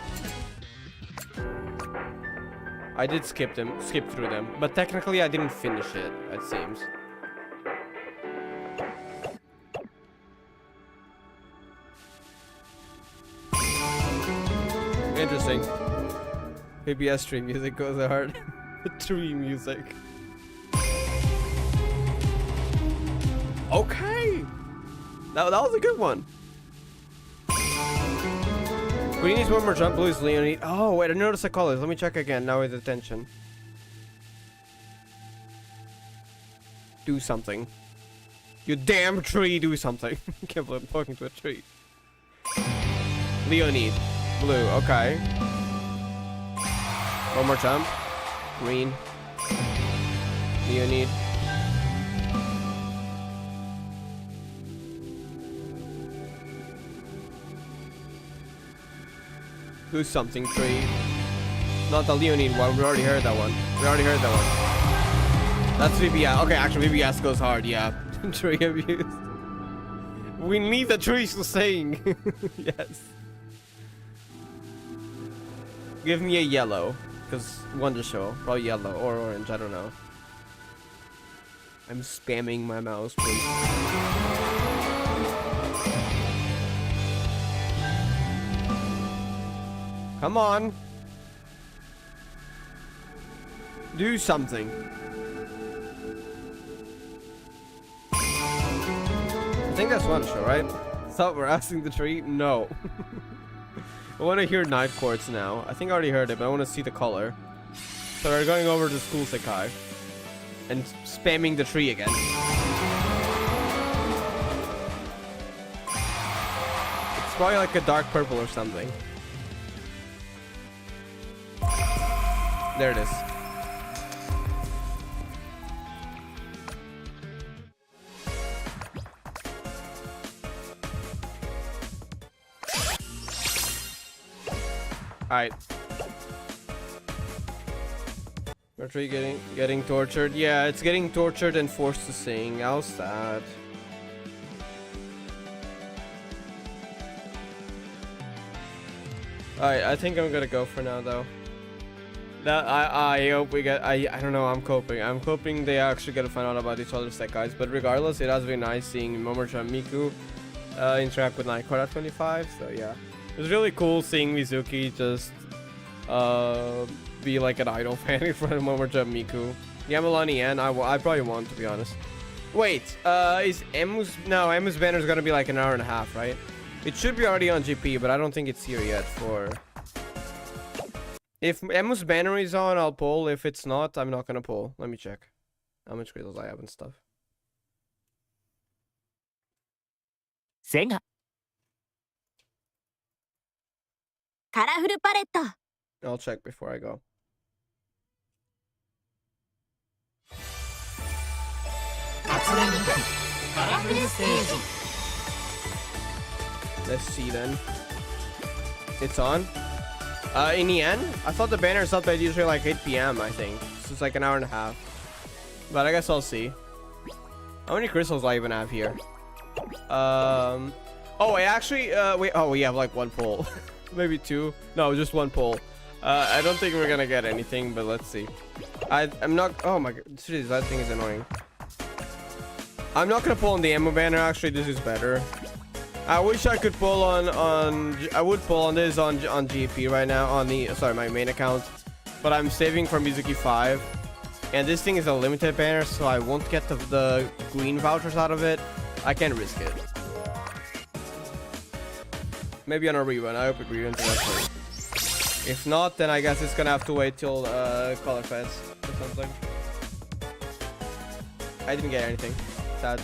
I did skip through them, but technically I didn't finish it, it seems. Interesting. PBS tree music goes hard. Tree music. Okay! That was a good one. Queen needs one more jump. Blue is Leonid. Oh, wait, I noticed the colors. Let me check again now with attention. Do something. You damn tree, do something. Can't believe I'm talking to a tree. Leonid. Blue, okay. One more jump. Green. Leonid. Do something, tree. Not the Leonid one, we already heard that one. That's VBS. Okay, actually VBS goes hard, yeah. Tree abuse. We need the trees to sing. Yes. Give me a yellow. Because Wonder Show. Probably yellow or orange, I don't know. I'm spamming my mouse, please. Come on. Do something. I think that's Wonder Show, right? Thought we're asking the tree? No. I want to hear Night Quartz now. I think I already heard it, but I want to see the color. So we're going over to School SEKAI. And spamming the tree again. It's probably like a dark purple or something. There it is. Alright. Tree getting tortured. Yeah, it's getting tortured and forced to sing. How sad. Alright, I think I'm gonna go for now though. That I hope we get I don't know, I'm hoping they actually get to find out about each other's Sekais, but regardless, it has been nice seeing Momotaro and Miku interact with Nightcore at 25, so yeah. It was really cool seeing Mizuki just be like an idol fan in front of Momotaro and Miku. Yamalani and I probably won, to be honest. Wait, is Emu's banner is gonna be like an hour and a half, right? It should be already on GP, but I don't think it's here yet for... If Emu's banner is on, I'll pull. If it's not, I'm not gonna pull. Let me check how much crystals I have and stuff. SEGA. Colorful palette. I'll check before I go. Let's see then. It's on. In the end, I thought the banner is up at usually like 8 PM, I think. So it's like an hour and a half. But I guess I'll see. How many crystals do I even have here? Oh, I actually, wait, oh, we have like one pull. Maybe two. No, just one pull. I don't think we're gonna get anything, but let's see. I'm not, oh my god, jeez, that thing is annoying. I'm not gonna pull on the ammo banner, actually, this is better. I wish I could pull on I would pull on this on GP right now, on the, sorry, my main account. But I'm saving for Mizuki 5. And this thing is a limited banner, so I won't get the green vouchers out of it. I can't risk it. Maybe on a rerun, I hope it reruns eventually. If not, then I guess it's gonna have to wait till Color Fest or something. I didn't get anything. Sad.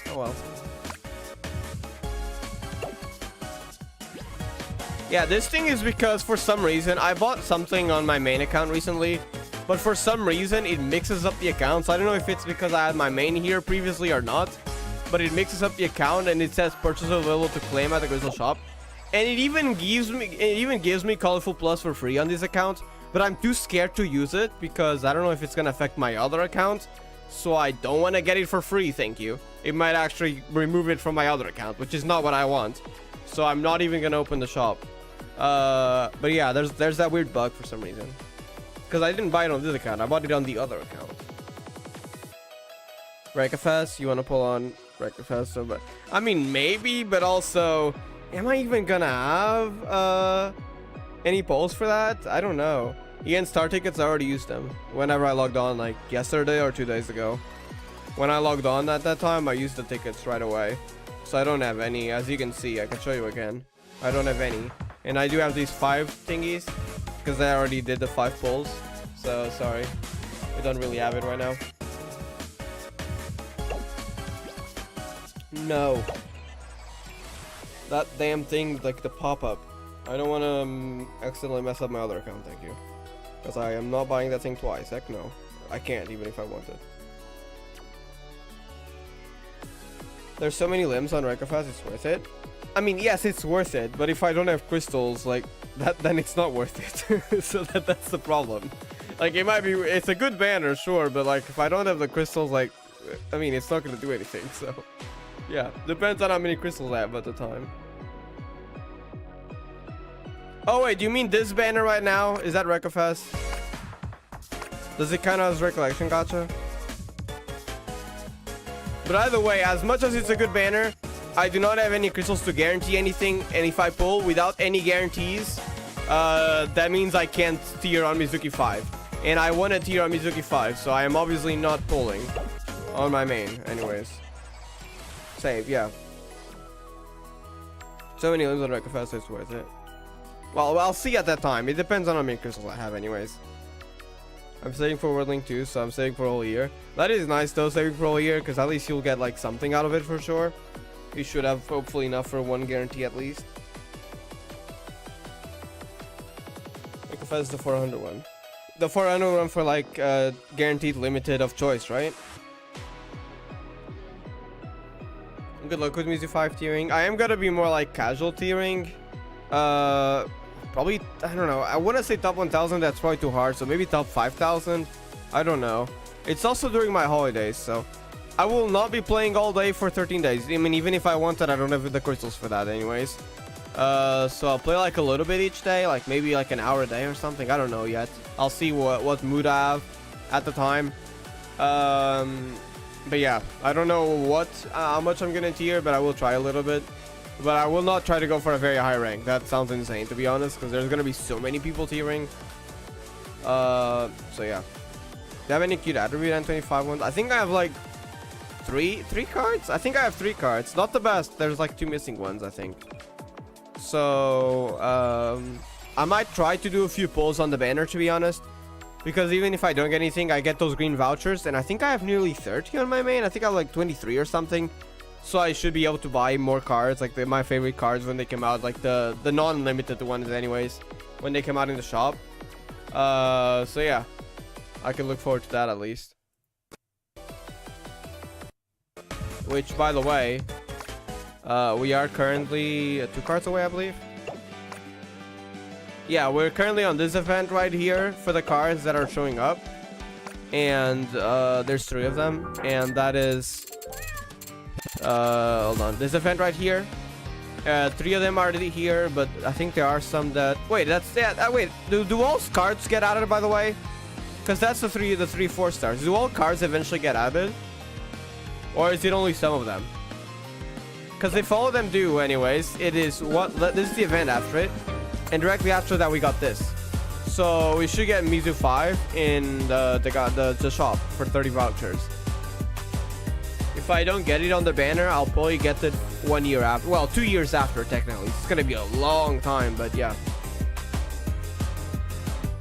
Oh well. Yeah, this thing is because for some reason I bought something on my main account recently, but for some reason it mixes up the accounts. I don't know if it's because I had my main here previously or not, but it mixes up the account and it says purchase available to claim at the Crystal Shop. And it even gives me Colorful Plus for free on this account, but I'm too scared to use it because I don't know if it's gonna affect my other account. So I don't want to get it for free, thank you. It might actually remove it from my other account, which is not what I want. So I'm not even gonna open the shop. But yeah, there's that weird bug for some reason. Because I didn't buy it on this account, I bought it on the other account. Rekafest, you want to pull on Rekafest? So, but I mean, maybe, but also, am I even gonna have any polls for that? I don't know. Again, Star Tickets, I already used them whenever I logged on, like yesterday or 2 days ago. When I logged on at that time, I used the tickets right away. So I don't have any. As you can see, I can show you again. I don't have any. And I do have these 5 thingies because I already did the 5 polls. So sorry, I don't really have it right now. No. That damn thing, like the pop-up. I don't want to accidentally mess up my other account, thank you. Because I am not buying that thing twice. Heck no. I can't, even if I wanted. There's so many limbs on Rekafast, it's worth it. I mean, yes, it's worth it, but if I don't have crystals, like, that, then it's not worth it. So that's the problem. Like, it might be, it's a good banner, sure, but like, if I don't have the crystals, like, I mean, it's not gonna do anything, so. Yeah, depends on how many crystals I have at the time. Oh wait, do you mean this banner right now? Is that Rekafest? Does it count as Recollection Gacha? But either way, as much as it's a good banner, I do not have any crystals to guarantee anything, and if I pull without any guarantees, that means I can't tier on Mizuki 5. And I want to tier on Mizuki 5, so I am obviously not pulling on my main, anyways. Save, yeah. So many limbs on Rekafest, it's worth it. Well, I'll see at that time. It depends on how many crystals I have, anyways. I'm saving for World Link 2, so I'm saving for a whole year. That is nice, though, saving for a whole year, because at least you'll get, like, something out of it for sure. You should have, hopefully, enough for one guarantee at least. Rekafest is the 400 one. The 400 one for, like, guaranteed limited of choice, right? Good luck with Mizu 5 tiering. I am gonna be more like casual tiering. Probably, I don't know. I want to say top 1000, that's probably too hard. So maybe top 5000. I don't know. It's also during my holidays, so I will not be playing all day for 13 days. I mean, even if I wanted, I don't have the crystals for that anyways. So I'll play like a little bit each day, like maybe like an hour a day or something. I don't know yet. I'll see what mood I have at the time. But yeah, I don't know how much I'm gonna tier, but I will try a little bit. But I will not try to go for a very high rank. That sounds insane, to be honest, because there's gonna be so many people tiering. So yeah. Do you have any cute attribute N25 ones? I think I have like three cards. I think I have 3 cards. Not the best. There's like 2 missing ones, I think. So I might try to do a few pulls on the banner, to be honest. Because even if I don't get anything, I get those green vouchers. And I think I have nearly 30 on my main. I think I have like 23 or something. So I should be able to buy more cards, like my favorite cards when they come out, like the non-limited ones anyways, when they come out in the shop. So yeah, I can look forward to that at least. Which, by the way, we are currently 2 cards away, I believe. Yeah, we're currently on this event right here for the cards that are showing up. And there's 3 of them, and that is... hold on, this event right here, 3 of them are already here, but I think there are some that, wait, that's, yeah, wait, do all cards get added, by the way? Because that's the 3 4 stars. Do all cards eventually get added, or is it only some of them? Because if all of them do, anyways, it is what, this is the event after it, and directly after that we got this. So we should get Mizu 5 in the shop for 30 vouchers. If I don't get it on the banner, I'll probably get it 1 year after. Well, 2 years after, technically. It's gonna be a long time, but yeah.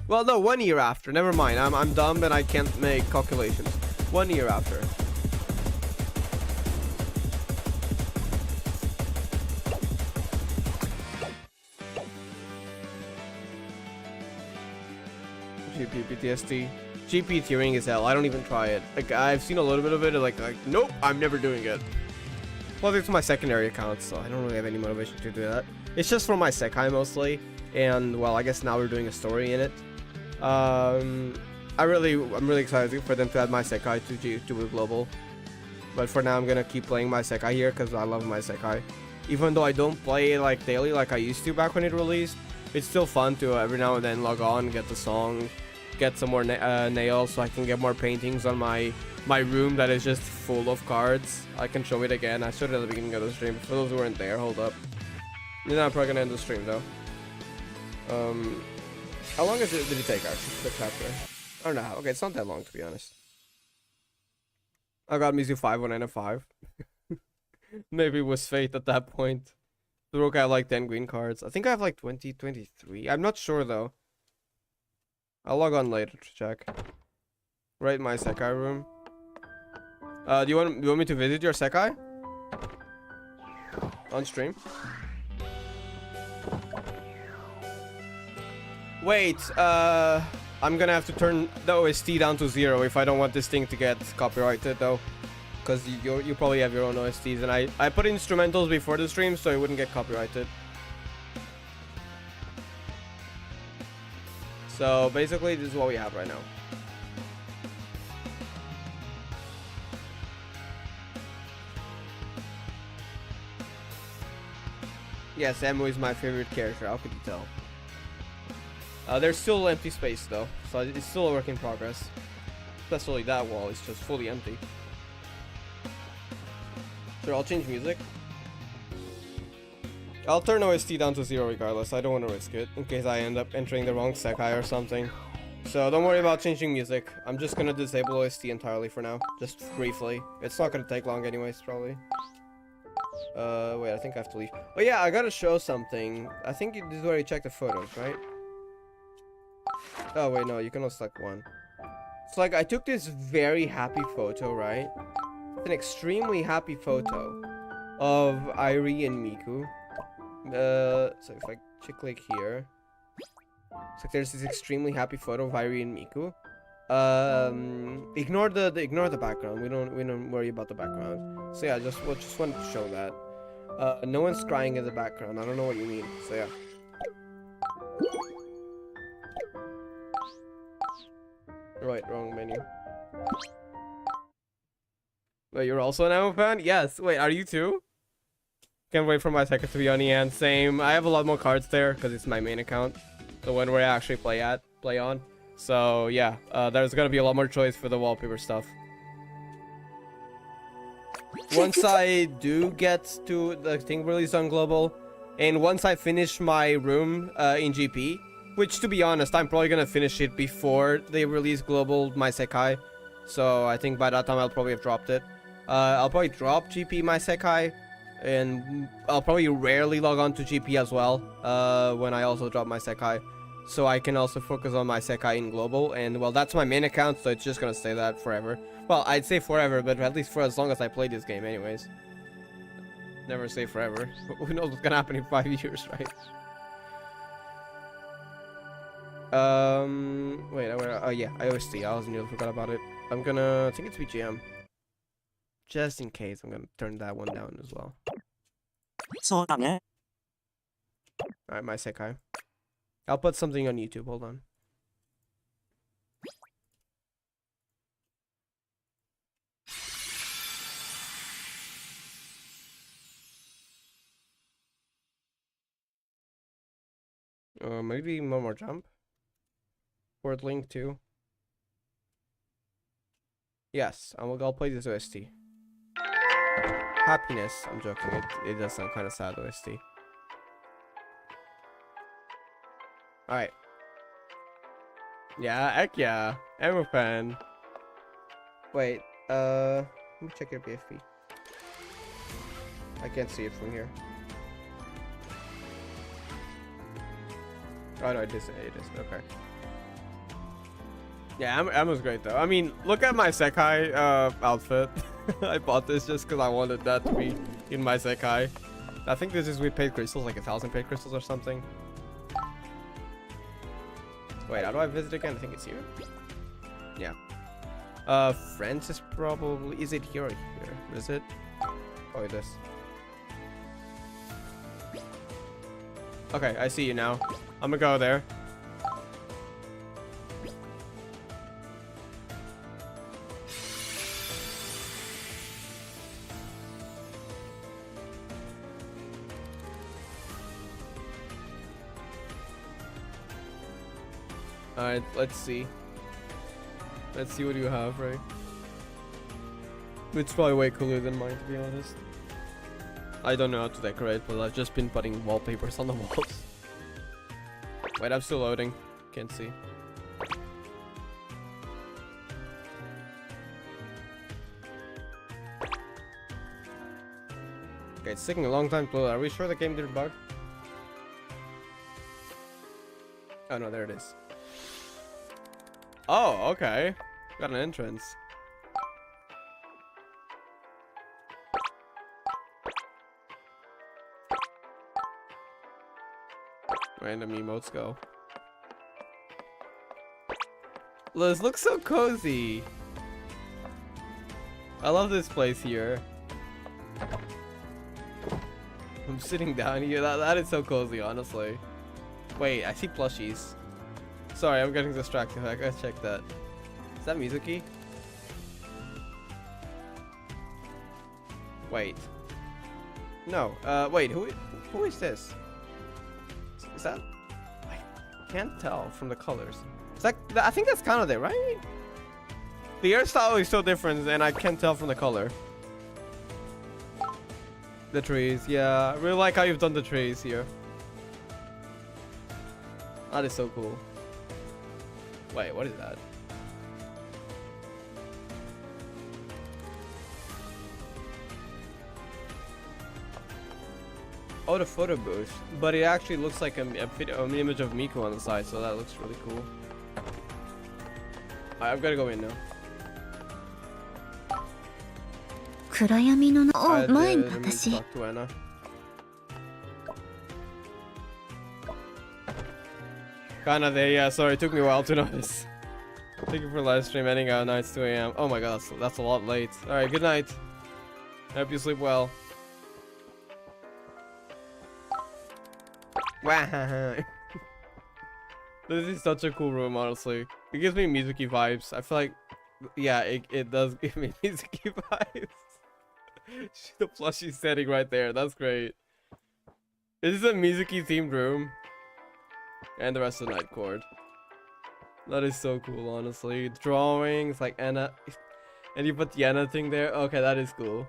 Well, no, 1 year after. Never mind. I'm dumb and I can't make calculations. 1 year after. GP PTSD. GP tiering is hell. I don't even try it. Like, I've seen a little bit of it. Like nope, I'm never doing it. Well, it's my secondary account, so I don't really have any motivation to do that. It's just for my SEKAI mostly, and well, I guess now we're doing a story in it. I'm really excited for them to add my SEKAI to global. But for now, I'm gonna keep playing my SEKAI here because I love my SEKAI. Even though I don't play it like daily like I used to back when it released, it's still fun to every now and then log on, get the song, get some more nails so I can get more paintings on my room that is just full of cards. I can show it again. I showed it at the beginning of the stream. For those who weren't there, hold up. Then I'm probably gonna end the stream though. How long did it take actually, the chapter? I don't know how. Okay, it's not that long to be honest. I got Mizu 5 on N5. Maybe it was fate at that point. Broke, I have like 10 green cards. I think I have like 20, 23. I'm not sure though. I'll log on later to check. Right in my SEKAI room. Do you want me to visit your SEKAI? on stream. Wait, I'm gonna have to turn the OST down to 0 if I don't want this thing to get copyrighted though. Because you probably have your own OSTs, and I put instrumentals before the stream so it wouldn't get copyrighted. So basically this is what we have right now. Yes, Emu is my favorite character, how could you tell? There's still empty space though, so it's still a work in progress. Especially that wall is just fully empty. Sure, I'll change music. I'll turn OST down to 0 regardless, I don't want to risk it, in case I end up entering the wrong SEKAI or something. So don't worry about changing music, I'm just gonna disable OST entirely for now, just briefly. It's not gonna take long anyways, probably. Wait, I think I have to leave. Oh yeah, I gotta show something. I think this is where you check the photos, right? Oh wait, no, you can only select one. It's like I took this very happy photo, right? It's an extremely happy photo of Irie and Miku. So if I click here, it's like there's this extremely happy photo of Irie and Miku. Ignore the background. We don't worry about the background. So yeah, just wanted to show that. No one's crying in the background. I don't know what you mean. So yeah. Right, wrong menu. Wait, you're also an Emo fan? Yes. Wait, are you too? Can't wait for my second to be on the end. Same. I have a lot more cards there because it's my main account. The one where I actually play on. So yeah, there's gonna be a lot more choice for the wallpaper stuff. Once I do get to the thing released on global, and once I finish my room in GP, which to be honest, I'm probably gonna finish it before they release global my SEKAI. So I think by that time I'll probably have dropped it. I'll probably drop GP my SEKAI, and I'll probably rarely log on to GP as well when I also drop my SEKAI. So I can also focus on my SEKAI in global, and well, that's my main account, so it's just gonna stay that forever. Well, I'd say forever, but at least for as long as I play this game anyways. Never say forever. Who knows what's gonna happen in 5 years, right? Wait, oh yeah, IOST, I was nearly forgot about it. I think it's BGM. Just in case, I'm gonna turn that one down as well. そうだね。 Alright, my SEKAI. I'll put something on YouTube, hold on. Maybe one more jump. Word link too. Yes, I'll play this OST. Happiness. I'm joking. It does sound kind of sad OST. Alright. Yeah, heck yeah. I'm a fan. Wait, let me check your BFP. I can't see it from here. Oh no, it is. Okay. Yeah, Emma's great though. I mean, look at my SEKAI outfit. I bought this just because I wanted that to be in my SEKAI. I think this is with paid crystals, like 1,000 paid crystals or something. Wait, how do I visit again? I think it's here. Yeah. Friends is probably... Is it here or here? Is it? Oh, it is. Okay, I see you now. I'm gonna go there. Alright, let's see. Let's see what you have, right? It's probably way cooler than mine, to be honest. I don't know how to decorate, but I've just been putting wallpapers on the walls. Wait, I'm still loading. Can't see. Okay, it's taking a long time to load. Are we sure the game didn't bug? Oh no, there it is. Oh, okay. Got an entrance. Oh, random emotes go. This looks so cozy. I love this place here. I'm sitting down here. That is so cozy, honestly. Wait, I see plushies. Sorry, I'm getting distracted. I gotta check that. Is that Mizuki? Wait. No. Wait. Who is this? Is that? I can't tell from the colors. It's like I think that's kind of there, right? The hairstyle is so different, and I can't tell from the color. The trees, yeah. I really like how you've done the trees here. That is so cool. Wait, what is that? Oh, the photo booth. But it actually looks like an image of Miku on the side, so that looks really cool. I've got to go in now. 暗闇のI 前に did. Let me 私 talk to Anna. Kinda there, yeah. Sorry, it took me a while to notice. Thank you for live stream ending at nights 2 a.m. Oh my god, that's a lot late. Alright, good night. I hope you sleep well. Wow. This is such a cool room, honestly. It gives me Mizuki vibes. I feel like, yeah, it does give me Mizuki vibes. The plushie setting right there. That's great. This is a Mizuki themed room. And the rest of the night court. That is so cool, honestly. Drawings, like Anna. And you put the Anna thing there. Okay, that is cool.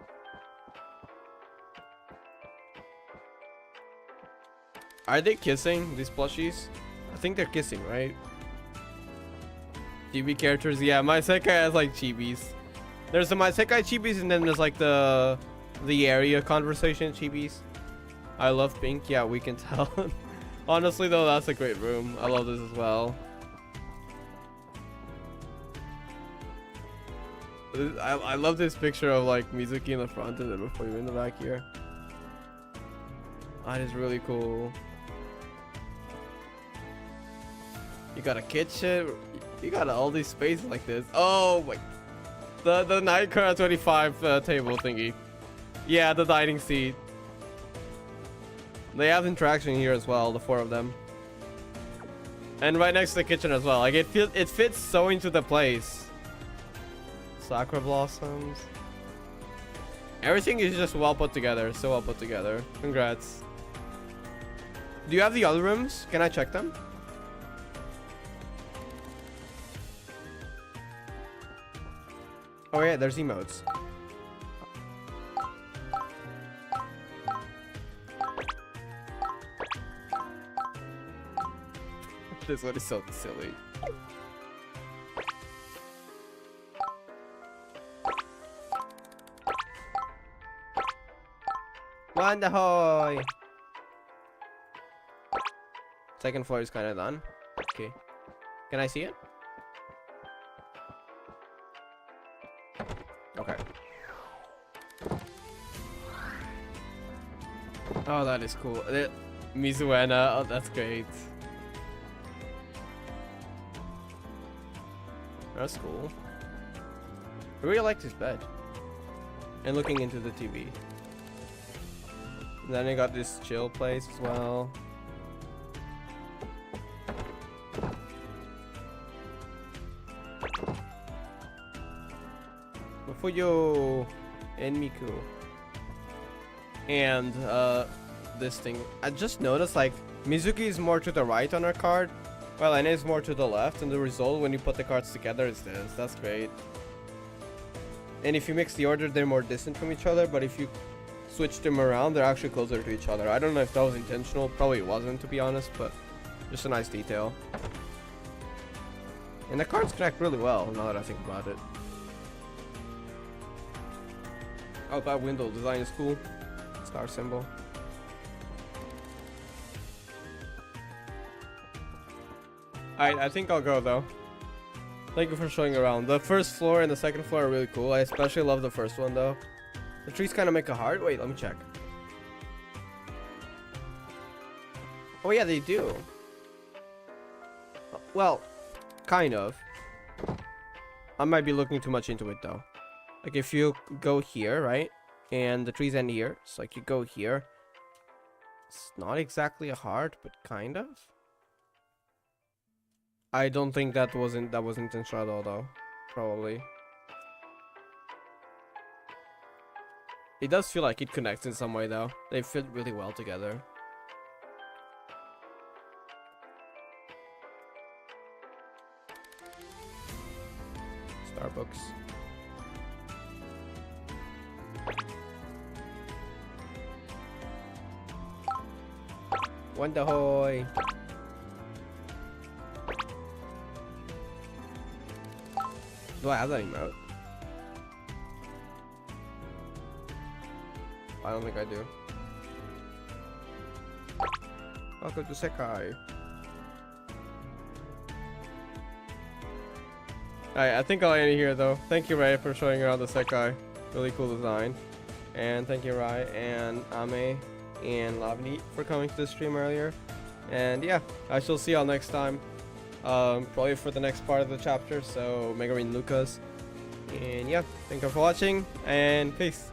Are they kissing, these plushies? I think they're kissing, right? Chibi characters, yeah. My Sekai has like chibis. There's the My Sekai chibis, and then there's like the area conversation chibis. I love pink, yeah, we can tell. Honestly though, that's a great room. I love this as well. I love this picture of like Mizuki in the front and then before you in the back here. That is really cool. You got a kitchen. You got all these spaces like this. Oh my. The Nightcrawler 25 table thingy. Yeah, the dining seat. They have interaction here as well, the four of them. And right next to the kitchen as well. Like it fits so into the place. Sakura blossoms. Everything is just well put together. So well put together. Congrats. Do you have the other rooms? Can I check them? Oh yeah, there's emotes. This one is so silly. Wonderhoy! Second floor is kind of done. Okay. Can I see it? Okay. Oh, that is cool. Mizuena. Oh, that's great. That's cool. I really like this bed. And looking into the TV. And then I got this chill place as well. Fuyo and Miku. And this thing. I just noticed like Mizuki is more to the right on her card, while Ene is more to the left, and the result when you put the cards together is this. That's great. And if you mix the order, they're more distant from each other, but if you switch them around, they're actually closer to each other. I don't know if that was intentional. Probably it wasn't, to be honest, but just a nice detail. And the cards connect really well, now that I think about it. Oh, that window design is cool. Star symbol. Alright, I think I'll go though. Thank you for showing around. The first floor and the second floor are really cool. I especially love the first one though. The trees kind of make a heart. Wait, let me check. Oh yeah, they do. Well, kind of. I might be looking too much into it though. Like if you go here, right? And the trees end here. So like you go here. It's not exactly a heart, but kind of. I don't think that wasn't intentional though. Probably. It does feel like it connects in some way though. They fit really well together. Starbucks. Wonderhoy. Do I have that emote? I don't think I do. Welcome to SEKAI. Alright, I think I'll end it here though. Thank you, Ray, for showing around the SEKAI. Really cool design. And thank you, Rai and Ame and Lavni for coming to the stream earlier. And yeah, I shall see y'all next time. Probably for the next part of the chapter, so Megarin Lucas. And yeah, thank you for watching, and peace.